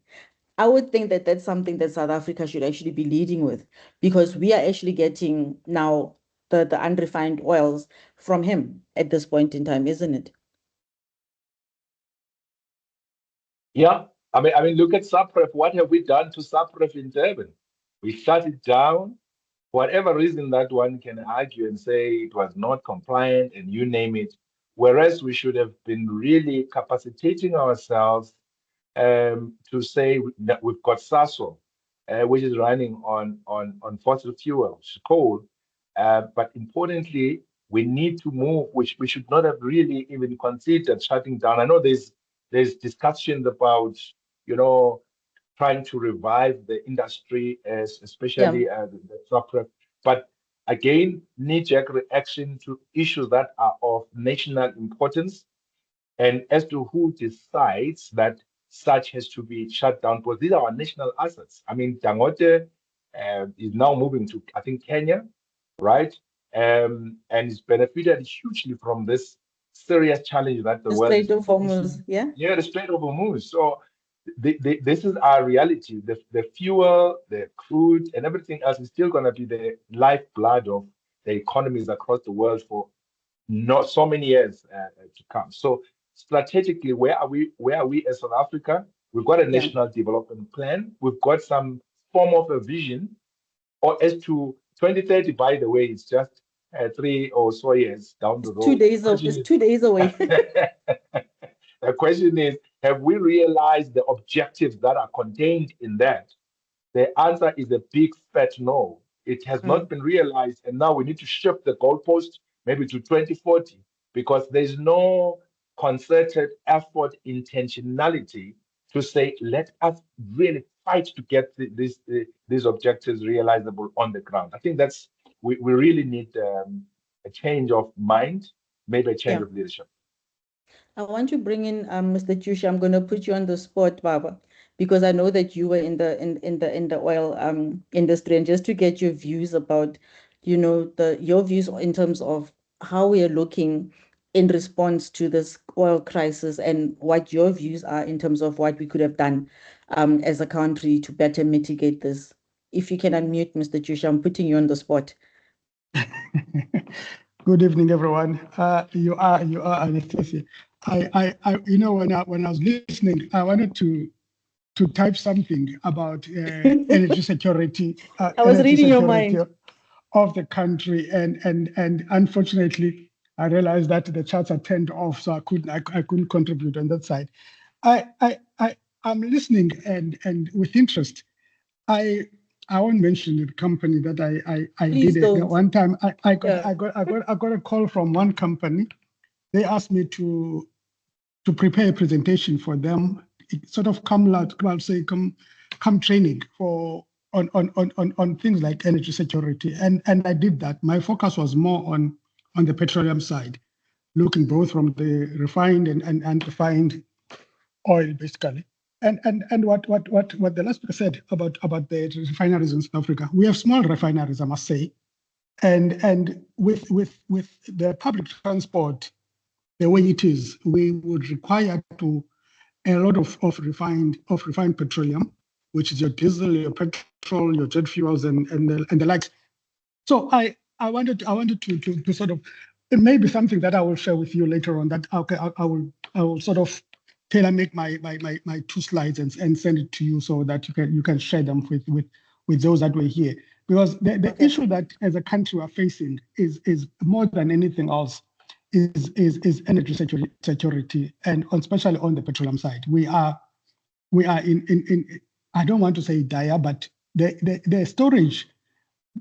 I would think that that's something that South Africa should actually be leading with, because we are actually getting now the unrefined oils from him at this point in time, isn't it? Yeah, I mean, look at SAPREF. What have we done to SAPREF in Durban? We shut it down. Whatever reason that one can argue and say it was not compliant and you name it, whereas we should have been really capacitating ourselves to say that we've got SASO, which is running on fossil fuels, coal. But importantly, we need to move, which we should not have really even considered shutting down. I know there's discussions about, trying to revive the industry, especially the chocolate. But again, knee-jerk reaction to issues that are of national importance, and as to who decides that such has to be shut down, because these are our national assets. I mean, Dangote is now moving to, I think, Kenya, right? And it's benefited hugely from this serious challenge that the world is Strait of Hormuz, facing. yeah? Yeah, the Strait of Hormuz. So this is our reality. The fuel, the crude, and everything else is still going to be the lifeblood of the economies across the world for not so many years to come. So strategically, where are we? Where are we as South Africa? We've got a national development plan. We've got some form of a vision, or as to 2030. By the way, it's just 3 or so years down the road. 2 days it's 2 days away. The question is, have we realized the objectives that are contained in that? The answer is a big fat no. It has not been realized, and now we need to shift the goalpost maybe to 2040, because there's no concerted effort, intentionality to say, let us really fight to get these objectives realizable on the ground. I think that's we really need a change of mind, maybe a change Yeah. of leadership. I want to bring in Mr. Chusha. I'm going to put you on the spot, Baba, because I know that you were in the oil industry, and just to get your views about, your views in terms of how we are looking in response to this oil crisis, and what your views are in terms of what we could have done as a country to better mitigate this. If you can unmute, Mr. Chusha, I'm putting you on the spot. Good evening, everyone. You are Anastasia. When I was listening, I wanted to type something about energy security. I was reading your mind. Of the country, and unfortunately, I realized that the charts are turned off, so I couldn't contribute on that side. I'm listening and with interest. I won't mention the company that I Please did it. don't. One time I got Yeah. I got a call from one company. They asked me to prepare a presentation for them. It sort of come training for on things like energy security, and I did that. My focus was more on the petroleum side, looking both from the refined and unrefined oil, basically. And what the last speaker said about the refineries in South Africa, we have small refineries, I must say, and with the public transport the way it is, we would require a lot of refined petroleum, which is your diesel, your petrol, your jet fuels, and the likes. So I wanted to sort of, it may be something that I will share with you later on. That okay, I will sort of tailor make my 2 slides and send it to you so that you can share them with those that were here. Because the issue that as a country we're facing is more than anything else is energy security, and especially on the petroleum side. We are in I don't want to say dire, but the storage,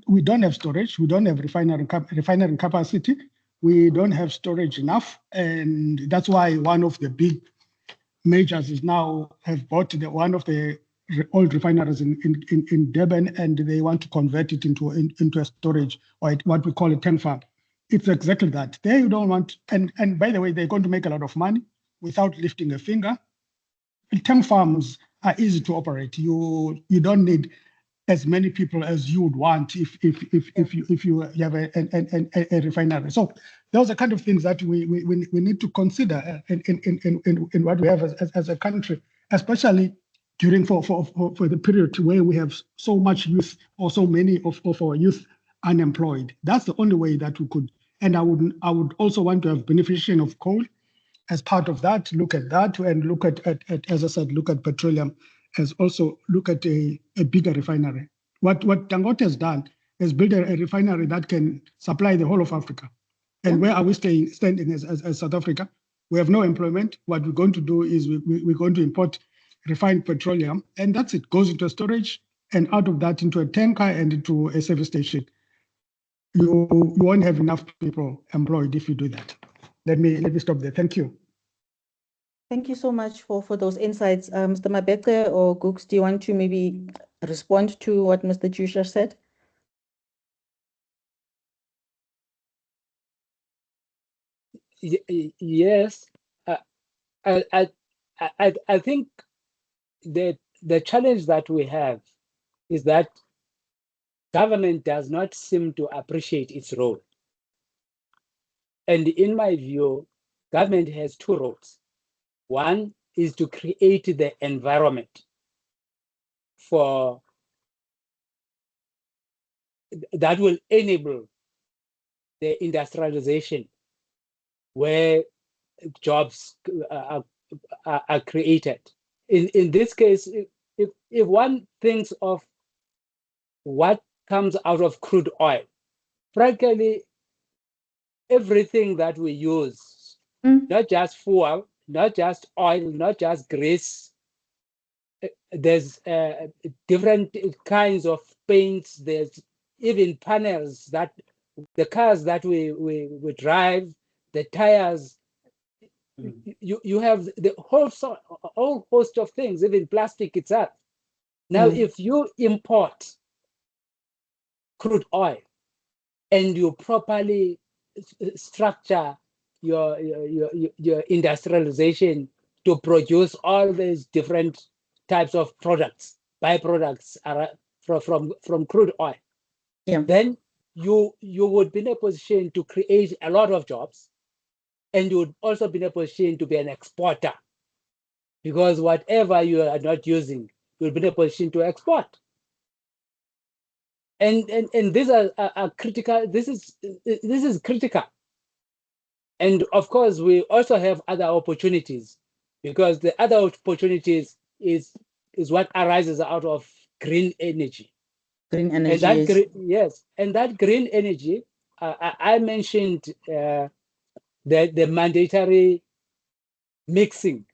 we don't have storage, we don't have refinery capacity, we don't have storage enough, and that's why one of the big majors is now have bought one of the old refineries in Durban, and they want to convert it into a storage, or what we call a tank farm. It's exactly that. They don't want, and by the way, they're going to make a lot of money without lifting a finger. Tank farms are easy to operate. You don't need as many people as you would want if you have a refinery. So those are kind of things that we need to consider in what we have as a country, especially during for the period where we have so much youth, or so many of our youth unemployed. That's the only way that we could. And I would also want to have beneficiation of coal as part of that. Look at that, and look at as I said, look at petroleum as also look at a bigger refinery. What Dangote has done is build a refinery that can supply the whole of Africa. And where are we standing as South Africa? We have no employment. What we're going to do is we're going to import refined petroleum, and that's it. Goes into storage, and out of that into a tanker and into a service station. You won't have enough people employed if you do that. Let me stop there. Thank you. Thank you so much for those insights. Mr. Mabete or Gooks, do you want to maybe respond to what Mr. Chusha said? Yes, I think the challenge that we have is that government does not seem to appreciate its role. And in my view, government has 2 roles. One is to create the environment that will enable the industrialization where jobs are created. In this case, if one thinks of what comes out of crude oil, frankly, everything that we use, not just fuel, not just oil, not just grease, there's different kinds of paints, there's even panels that the cars that we drive, the tires, you have the whole host of things, even plastic itself. Now, if you import crude oil, and you properly structure your industrialization to produce all these different types of products, byproducts from crude oil, Yeah. then you would be in a position to create a lot of jobs, and you would also be in a position to be an exporter, because whatever you are not using, you'll be in a position to export. And these are critical. This is critical. And of course, we also have other opportunities, because the other opportunities is what arises out of green energy. Green And energy, yes, and that green energy, I mentioned the mandatory mixing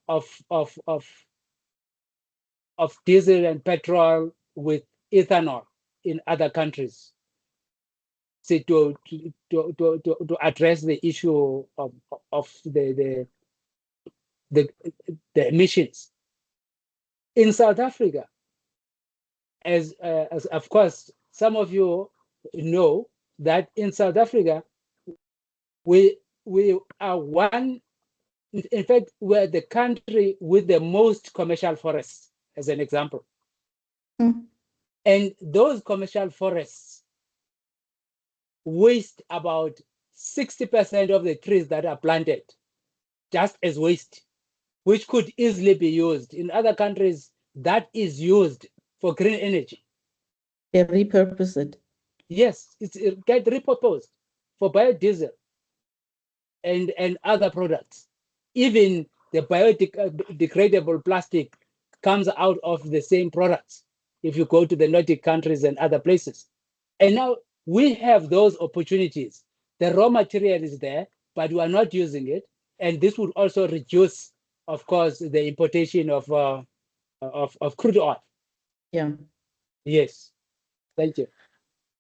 of diesel and petrol with ethanol in other countries, so to address the issue of the emissions. In South Africa, as of course some of you know, that in South Africa we are one. In fact, we're the country with the most commercial forests, as an example. Mm. And those commercial forests waste about 60% of the trees that are planted just as waste, which could easily be used. In other countries, that is used for green energy. they repurpose it. Yes, it get repurposed for biodiesel and other products. Even the biodegradable plastic comes out of the same products if you go to the Nordic countries and other places. And now we have those opportunities. The raw material is there, but we are not using it. And this would also reduce, of course, the importation of crude oil. Yeah. Yes. Thank you.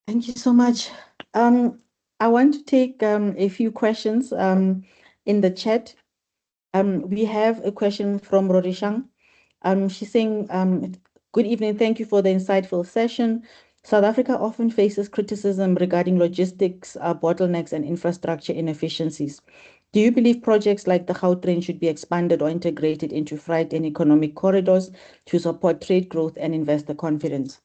Thank you so much. I want to take a few questions in the chat. We have a question from Rorishang. She's saying, good evening, thank you for the insightful session. South Africa often faces criticism regarding logistics, bottlenecks, and infrastructure inefficiencies. Do you believe projects like the Gautrain should be expanded or integrated into freight and economic corridors to support trade growth and investor confidence?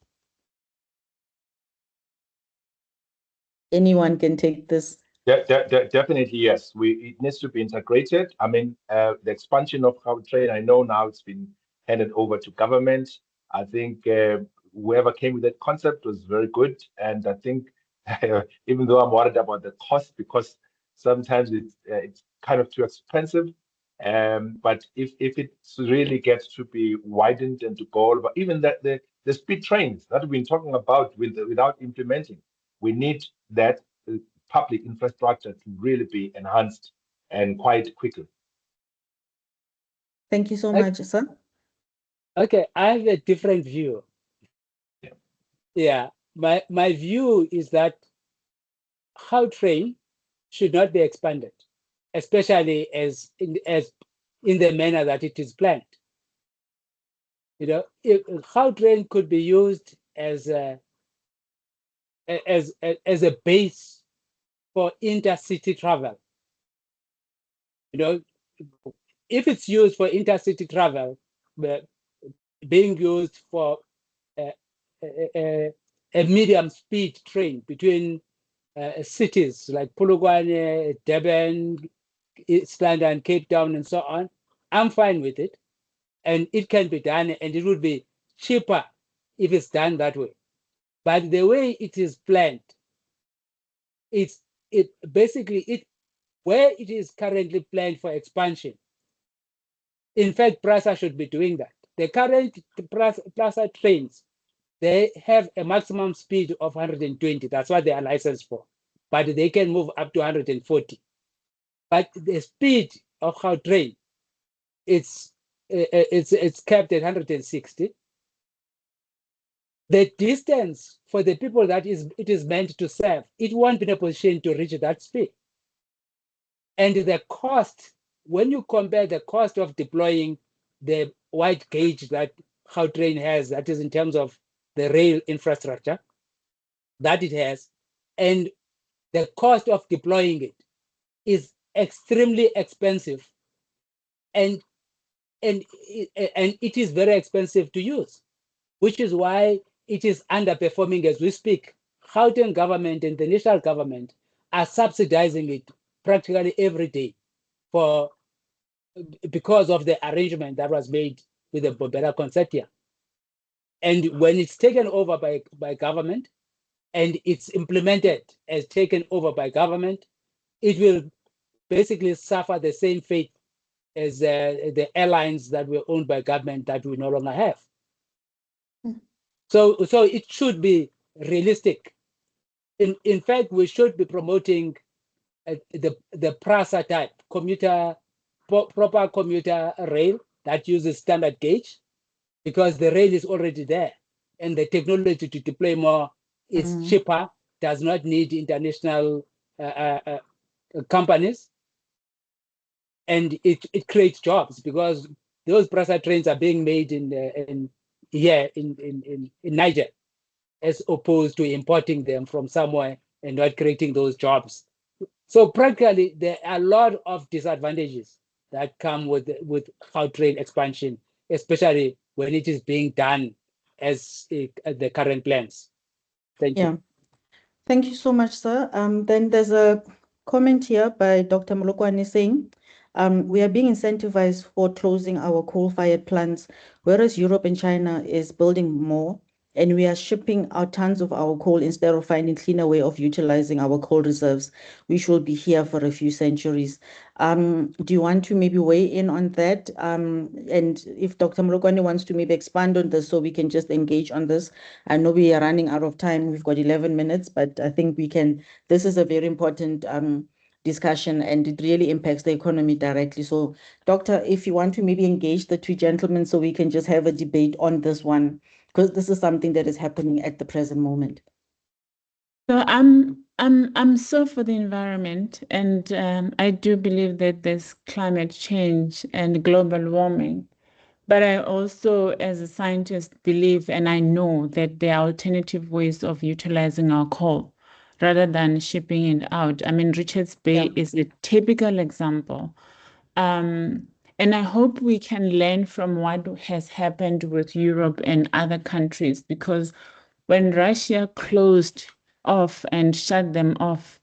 Anyone can take this. Definitely, yes. It needs to be integrated. I mean, the expansion of Gautrain, I know now it's been handed over to government. I think whoever came with that concept was very good. And I think even though I'm worried about the cost, because sometimes it's kind of too expensive. But if it really gets to be widened and to go over, even that the speed trains that we've been talking about without implementing, we need that public infrastructure to really be enhanced and quite quickly. Thank you so much, sir. Okay, I have a different view. Yeah, my view is that Gautrain should not be expanded, especially as in the manner that it is planned. You know, Gautrain could be used as a base for intercity travel. You know, if it's used for intercity travel, being used for a medium speed train between cities like Polokwane, Durban, East London, Cape Town, and so on, I'm fine with it. And it can be done, and it would be cheaper if it's done that way. But the way it is planned, where it is currently planned for expansion. In fact, PRASA should be doing that. The current PRASA trains, they have a maximum speed of 120. That's what they are licensed for. But they can move up to 140. But the speed of Gautrain, it's capped at 160. The distance for the people that it is meant to serve, it won't be in a position to reach that speed. And the cost, when you compare the cost of deploying the wide gauge that Gautrain has, that is in terms of the rail infrastructure that it has, and the cost of deploying it is extremely expensive, and it is very expensive to use, which is why it is underperforming as we speak. Gauteng government and the national government are subsidizing it practically every day because of the arrangement that was made with the Bobera Consortia. And when it's taken over by government and it's implemented as taken over by government, it will basically suffer the same fate as the airlines that were owned by government that we no longer have. So it should be realistic. In fact, we should be promoting the PRASA type proper commuter rail that uses standard gauge, because the rail is already there and the technology to deploy more is cheaper, does not need international companies, and it creates jobs, because those PRASA trains are being made in Niger, as opposed to importing them from somewhere and not creating those jobs. So practically, there are a lot of disadvantages that come with Gautrain expansion, especially when it is being done as the current plans. Thank you. Thank you so much, sir. Then there's a comment here by Dr. Molokwane saying, we are being incentivized for closing our coal-fired plants, whereas Europe and China is building more, and we are shipping out tons of our coal instead of finding cleaner way of utilizing our coal reserves. We should be here for a few centuries. Do you want to maybe weigh in on that? And if Dr. Molokwane wants to maybe expand on this so we can just engage on this. I know we are running out of time. We've got 11 minutes, but I think we can, this is a very important discussion, and it really impacts the economy directly. So, Doctor, if you want to maybe engage the two gentlemen so we can just have a debate on this one, because this is something that is happening at the present moment. So I'm so for the environment, and I do believe that there's climate change and global warming. But I also, as a scientist, believe and I know that there are alternative ways of utilizing our coal rather than shipping it out. I mean, Richards Bay is a typical example. And I hope we can learn from what has happened with Europe and other countries, because when Russia closed off and shut them off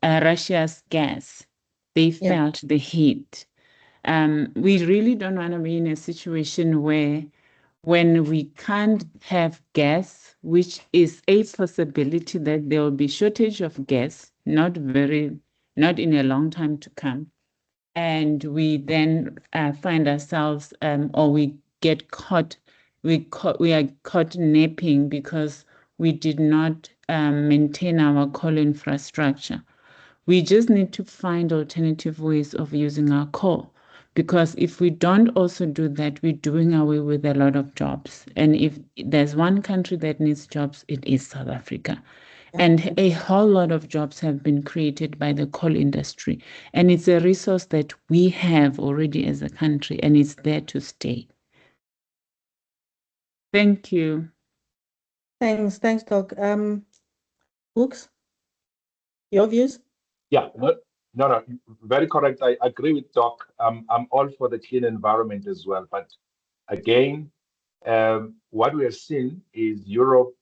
Russia's gas, they felt the heat. We really don't want to be in a situation where when we can't have gas, which is a possibility that there will be shortage of gas, not in a long time to come, and we then find ourselves or we get caught, we are caught napping because we did not maintain our coal infrastructure. We just need to find alternative ways of using our coal, because if we don't also do that, we're doing away with a lot of jobs. And if there's one country that needs jobs, it is South Africa. And a whole lot of jobs have been created by the coal industry. And it's a resource that we have already as a country, and it's there to stay. Thank you. Thanks, Doc. Brooks, your views? Yeah, no, very correct. I agree with Doc. I'm all for the clean environment as well. But again, what we have seen is Europe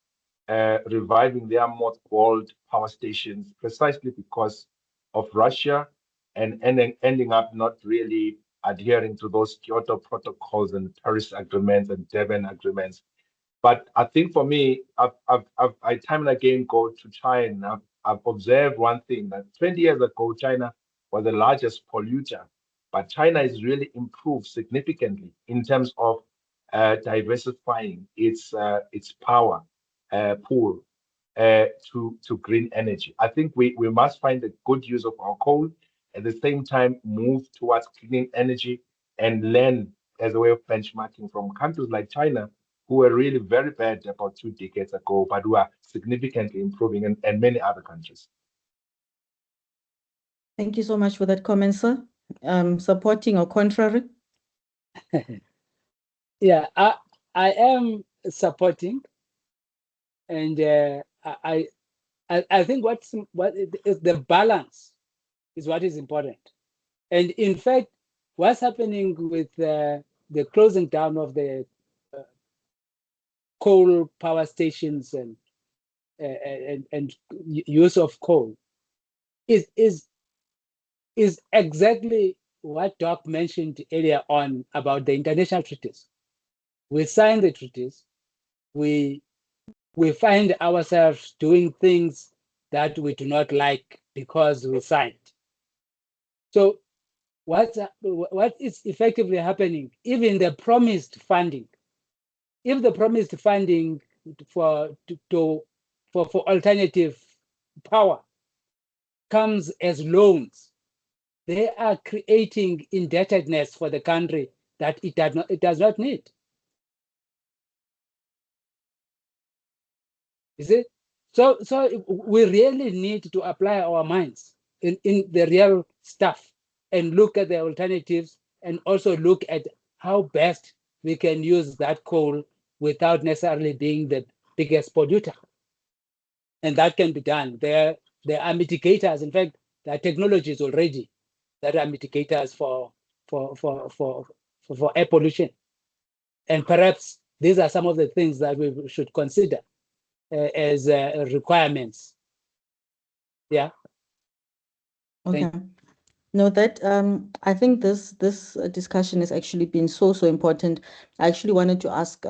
reviving their mothballed power stations precisely because of Russia, and ending up not really adhering to those Kyoto protocols and Paris agreements and Durban agreements. But I think for me, I time and again go to China. I've observed one thing, that 20 years ago, China was the largest polluter, but China has really improved significantly in terms of diversifying its power pool to green energy. I think we must find a good use of our coal, at the same time move towards clean energy and learn as a way of benchmarking from countries like China, who were really very bad about 2 decades ago, but who are significantly improving, and many other countries. Thank you so much for that comment, sir. Supporting or contrary? Yeah, I am supporting, and I I think what is the balance is what is important. And in fact, what's happening with the closing down of the coal power stations and use of coal is exactly what Doc mentioned earlier on about the international treaties. We sign the treaties, we find ourselves doing things that we do not like because we signed. So what is effectively happening, even the promised funding, if the promised funding for alternative power comes as loans, they are creating indebtedness for the country that it does not need. Is it? So we really need to apply our minds in the real stuff and look at the alternatives and also look at how best we can use that coal without necessarily being the biggest polluter. And that can be done. There are mitigators. In fact, there are technologies already that are mitigators for air pollution. And perhaps these are some of the things that we should consider as requirements. Yeah. Okay. No, that I think this discussion has actually been so important. I actually wanted to ask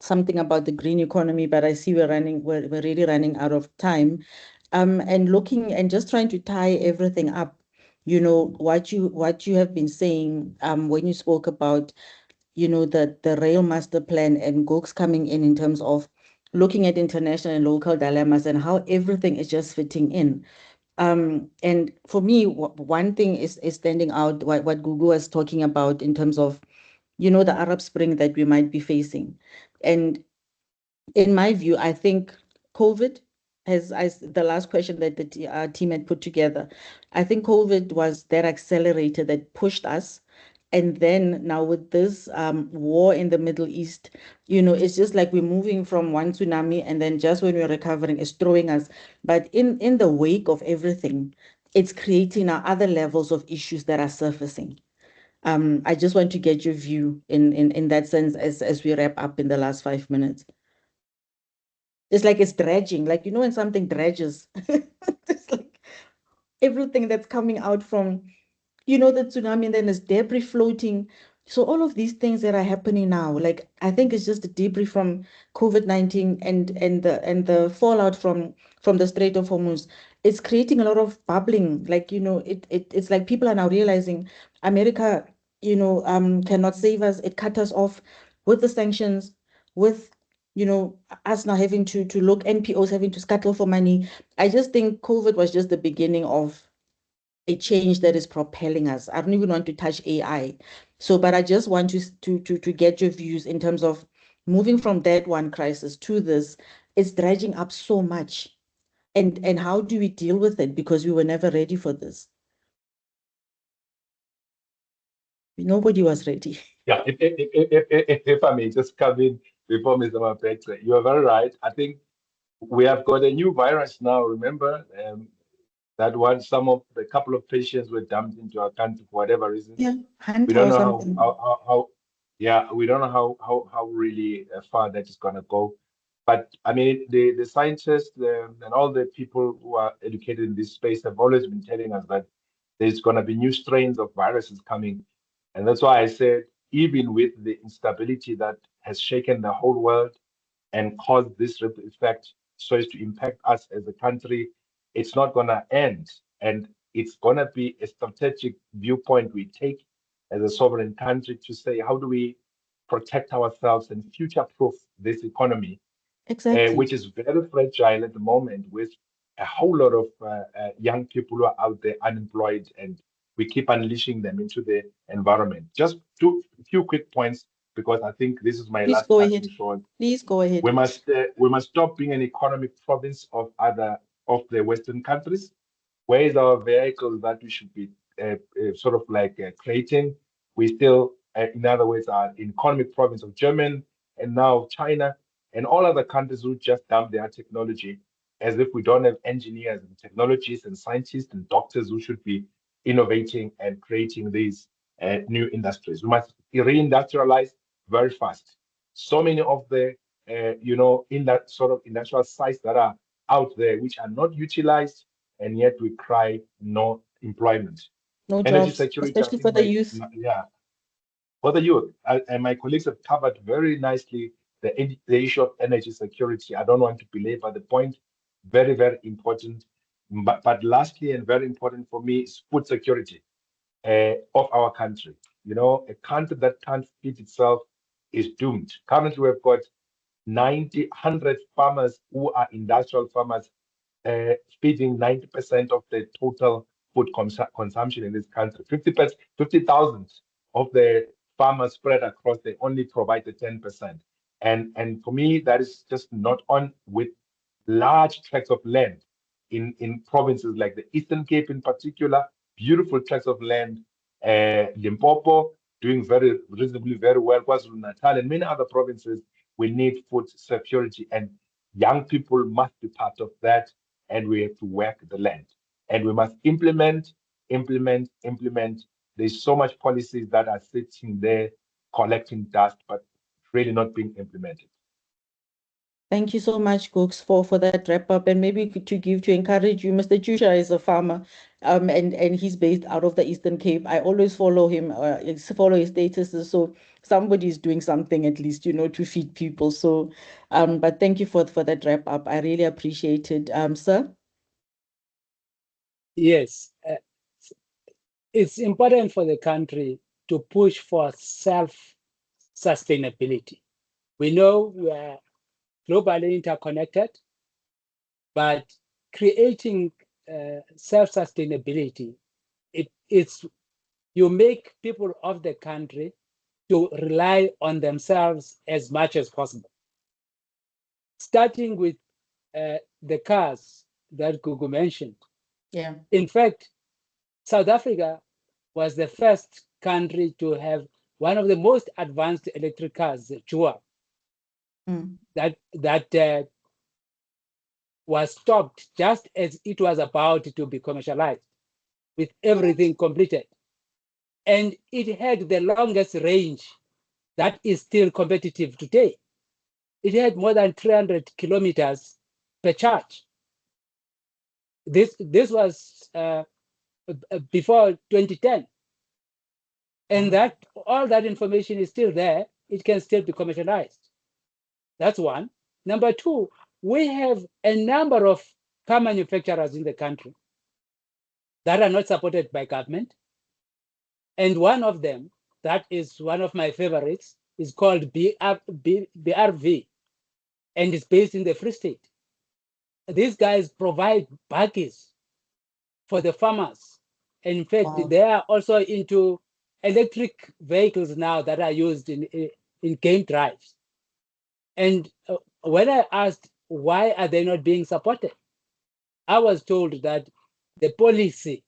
something about the green economy, but I see we're really running out of time. And looking and just trying to tie everything up, you know, what you have been saying when you spoke about, you know, the rail master plan and GOKS coming in terms of looking at international and local dilemmas and how everything is just fitting in. And for me, one thing is standing out what Gugu was talking about in terms of, you know, the Arab Spring that we might be facing. And in my view, I think COVID as the last question that the team had put together, I think COVID was that accelerator that pushed us. And then now with this war in the Middle East, you know, it's just like we're moving from one tsunami and then just when we're recovering, it's throwing us. But in the wake of everything, it's creating now other levels of issues that are surfacing. I just want to get your view in that sense as we wrap up in the last 5 minutes. It's like it's dredging, like, you know, when something dredges, it's like everything that's coming out from, you know, the tsunami, and then there's debris floating. So all of these things that are happening now, like I think it's just the debris from COVID-19 and the fallout from the Strait of Hormuz. It's creating a lot of bubbling. Like, you know, it's like people are now realizing America, you know, cannot save us. It cut us off with the sanctions, with, you know, us now having to look, NPOs having to scuttle for money. I just think COVID was just the beginning of a change that is propelling us. I don't even want to touch AI. So, but I just want to get your views in terms of moving from that one crisis to this. It's dredging up so much. And how do we deal with it? Because we were never ready for this. Nobody was ready. Yeah, if I may just come in before Mr. Mapete, you are very right. I think we have got a new virus now. Remember that one, a couple of patients were dumped into our country for whatever reason. Yeah, We Hunter don't or know something. we don't know how really far that is going to go. But I mean, the scientists and all the people who are educated in this space have always been telling us that there's going to be new strains of viruses coming. And that's why I said, even with the instability that has shaken the whole world and caused this ripple effect so as to impact us as a country, it's not going to end. And it's going to be a strategic viewpoint we take as a sovereign country to say, how do we protect ourselves and future proof this economy, Exactly. which is very fragile at the moment with a whole lot of young people who are out there unemployed, and we keep unleashing them into the environment. Just a few quick points, because I think this is my Please last go passing ahead. short. Please go ahead. We must stop being an economic province of the Western countries. Where is our vehicles that we should be sort of like creating? We still, in other words, are in economic province of Germany and now China and all other countries who just dump their technology as if we don't have engineers and technologists and scientists and doctors who should be innovating and creating these new industries. We must reindustrialize very fast. So many of the, in that sort of industrial sites that are out there, which are not utilized, and yet we cry no employment. No Energy jobs, security, I especially think for the youth. yeah, for the youth. And my colleagues have covered very nicely the issue of energy security. I don't want to belabor the point. Very, very important. But lastly, and very important for me, is food security of our country. You know, a country that can't feed itself is doomed. Currently, we've got 100 farmers who are industrial farmers feeding 90% of the total food consumption in this country. 50,000 of the farmers spread across, they only provide the 10%. And for me, that is just not on with large tracts of land in provinces like the Eastern Cape in particular, beautiful tracts of land, Limpopo doing very reasonably very well, KwaZulu-Natal and many other provinces. We need food security, and young people must be part of that, and we have to work the land. And we must implement. There's so much policies that are sitting there collecting dust, but really not being implemented. Thank you so much, Cooks, for that wrap up. And maybe to encourage you, Mr. Chusha is a farmer, and he's based out of the Eastern Cape. I always follow him, follow his statuses. So somebody's doing something at least, to feed people. So, but thank you for that wrap up. I really appreciate it, sir. Yes, it's important for the country to push for self-sustainability. We know we are globally interconnected, but creating self-sustainability, it's you make people of the country to rely on themselves as much as possible. Starting with the cars that Gugu mentioned. Yeah. In fact, South Africa was the first country to have one of the most advanced electric cars, Jua, that was stopped just as it was about to be commercialized, with everything completed. And it had the longest range that is still competitive today. It had more than 300 kilometers per charge. This was before 2010. And that all that information is still there. It can still be commercialized. That's one. Number two, we have a number of car manufacturers in the country that are not supported by government. And one of them, that is one of my favorites, is called BRV, and it's based in the Free State. These guys provide buggies for the farmers. And in fact, Wow. they are also into electric vehicles now that are used in game drives. And when I asked why are they not being supported, I was told that the policy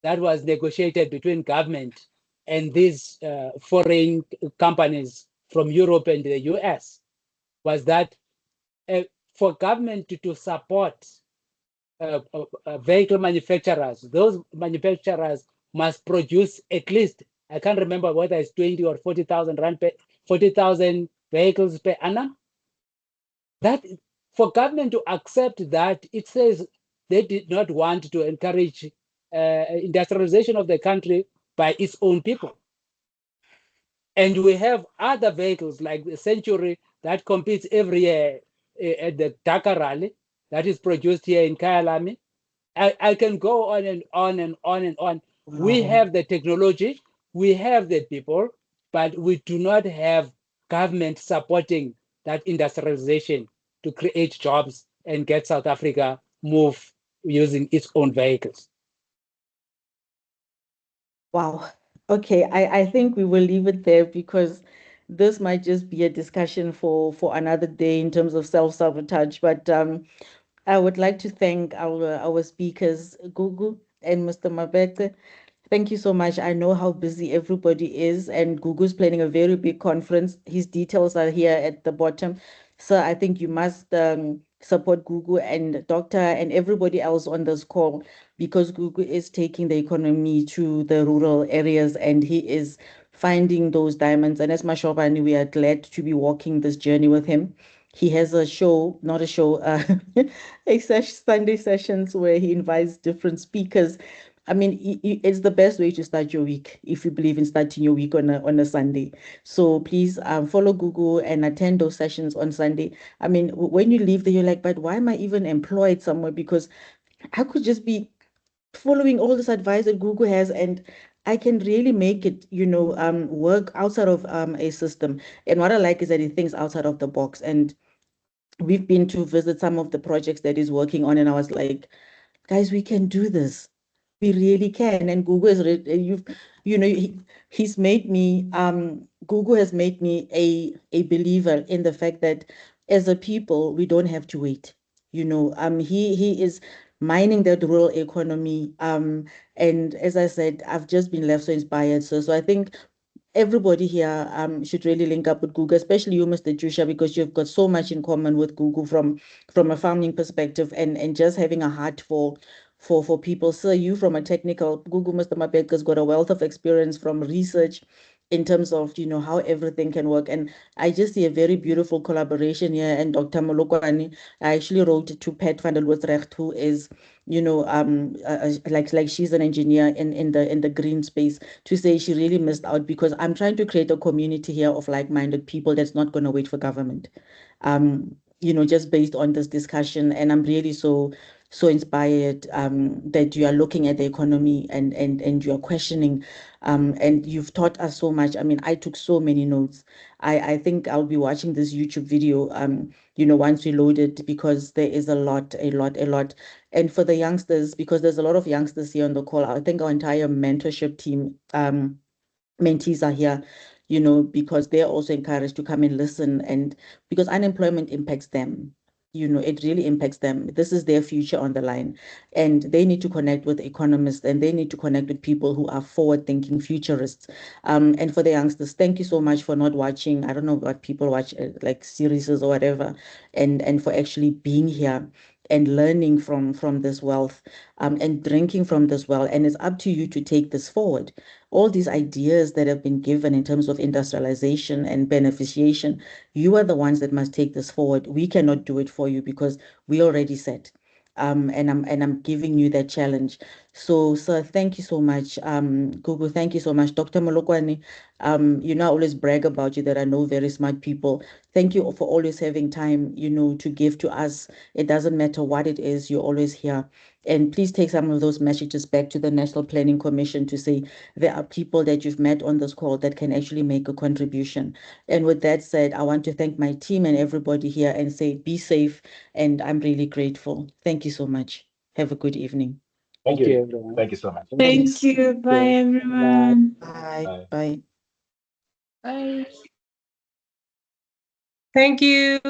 that was negotiated between government and these foreign companies from Europe and the US was that for government to support vehicle manufacturers, those manufacturers must produce at least, I can't remember whether it's 20 or 40,000 rand 40,000 vehicles per annum. That for government to accept that, it says they did not want to encourage industrialization of the country by its own people. And we have other vehicles like the Century that competes every year at the Dakar Rally that is produced here in Kyalami. I can go on and on and on and on. Wow. We have the technology, we have the people, but we do not have government supporting that industrialization to create jobs and get South Africa move using its own vehicles. Wow. Okay, I think we will leave it there because this might just be a discussion for another day in terms of self-sabotage. But I would like to thank our speakers, Gugu and Mr. Mabete. Thank you so much. I know how busy everybody is, and Gugu's planning a very big conference. His details are here at the bottom. So I think you must support Gugu and Doctor and everybody else on this call, because Gugu is taking the economy to the rural areas and he is finding those diamonds. And as Mashobane, we are glad to be walking this journey with him. He has a show, not a show, Sunday sessions where he invites different speakers. I mean, it's the best way to start your week if you believe in starting your week on a Sunday. So please follow Google and attend those sessions on Sunday. I mean, when you leave there, you're like, but why am I even employed somewhere? Because I could just be following all this advice that Google has, and I can really make it, work outside of a system. And what I like is that he thinks outside of the box. And we've been to visit some of the projects that he's working on, and I was like, guys, we can do this. We really can. And Google is, he's made me, Google has made me a believer in the fact that as a people, we don't have to wait. He is mining that rural economy. And as I said, I've just been left so inspired. So I think everybody here should really link up with Google, especially you, Mr. Jusha, because you've got so much in common with Google from a farming perspective and just having a heart for people. So you from a technical, Google, Mr. Mabeka's got a wealth of experience from research in terms of, how everything can work. And I just see a very beautiful collaboration here. And Dr. Molokwani, I actually wrote to Pat van der Lootrecht, who is, like she's an engineer in the green space, to say she really missed out, because I'm trying to create a community here of like-minded people that's not going to wait for government. Just based on this discussion. And I'm really so inspired that you are looking at the economy and you are questioning, and you've taught us so much. I mean, I took so many notes. I think I'll be watching this YouTube video, once we load it, because there is a lot. And for the youngsters, because there's a lot of youngsters here on the call, I think our entire mentorship team, mentees are here, because they're also encouraged to come and listen, and because unemployment impacts them. It really impacts them. This is their future on the line, and they need to connect with economists, and they need to connect with people who are forward-thinking futurists. And for the youngsters, thank you so much for not watching. I don't know what people watch, like series or whatever, and for actually being here and learning from this wealth, and drinking from this well. And it's up to you to take this forward. All these ideas that have been given in terms of industrialization and beneficiation, you are the ones that must take this forward. We cannot do it for you because we already said. And I'm giving you that challenge. So, sir, thank you so much. Google, thank you so much. Dr. Molokwani, I always brag about you that I know very smart people. Thank you for always having time, to give to us. It doesn't matter what it is, you're always here. And please take some of those messages back to the National Planning Commission to say there are people that you've met on this call that can actually make a contribution. And with that said, I want to thank my team and everybody here and say, be safe. And I'm really grateful. Thank you so much. Have a good evening. Thank you, you. everyone. Thank you so much. Thank you. Bye, everyone. Bye. Bye. Bye. Bye. Thank you.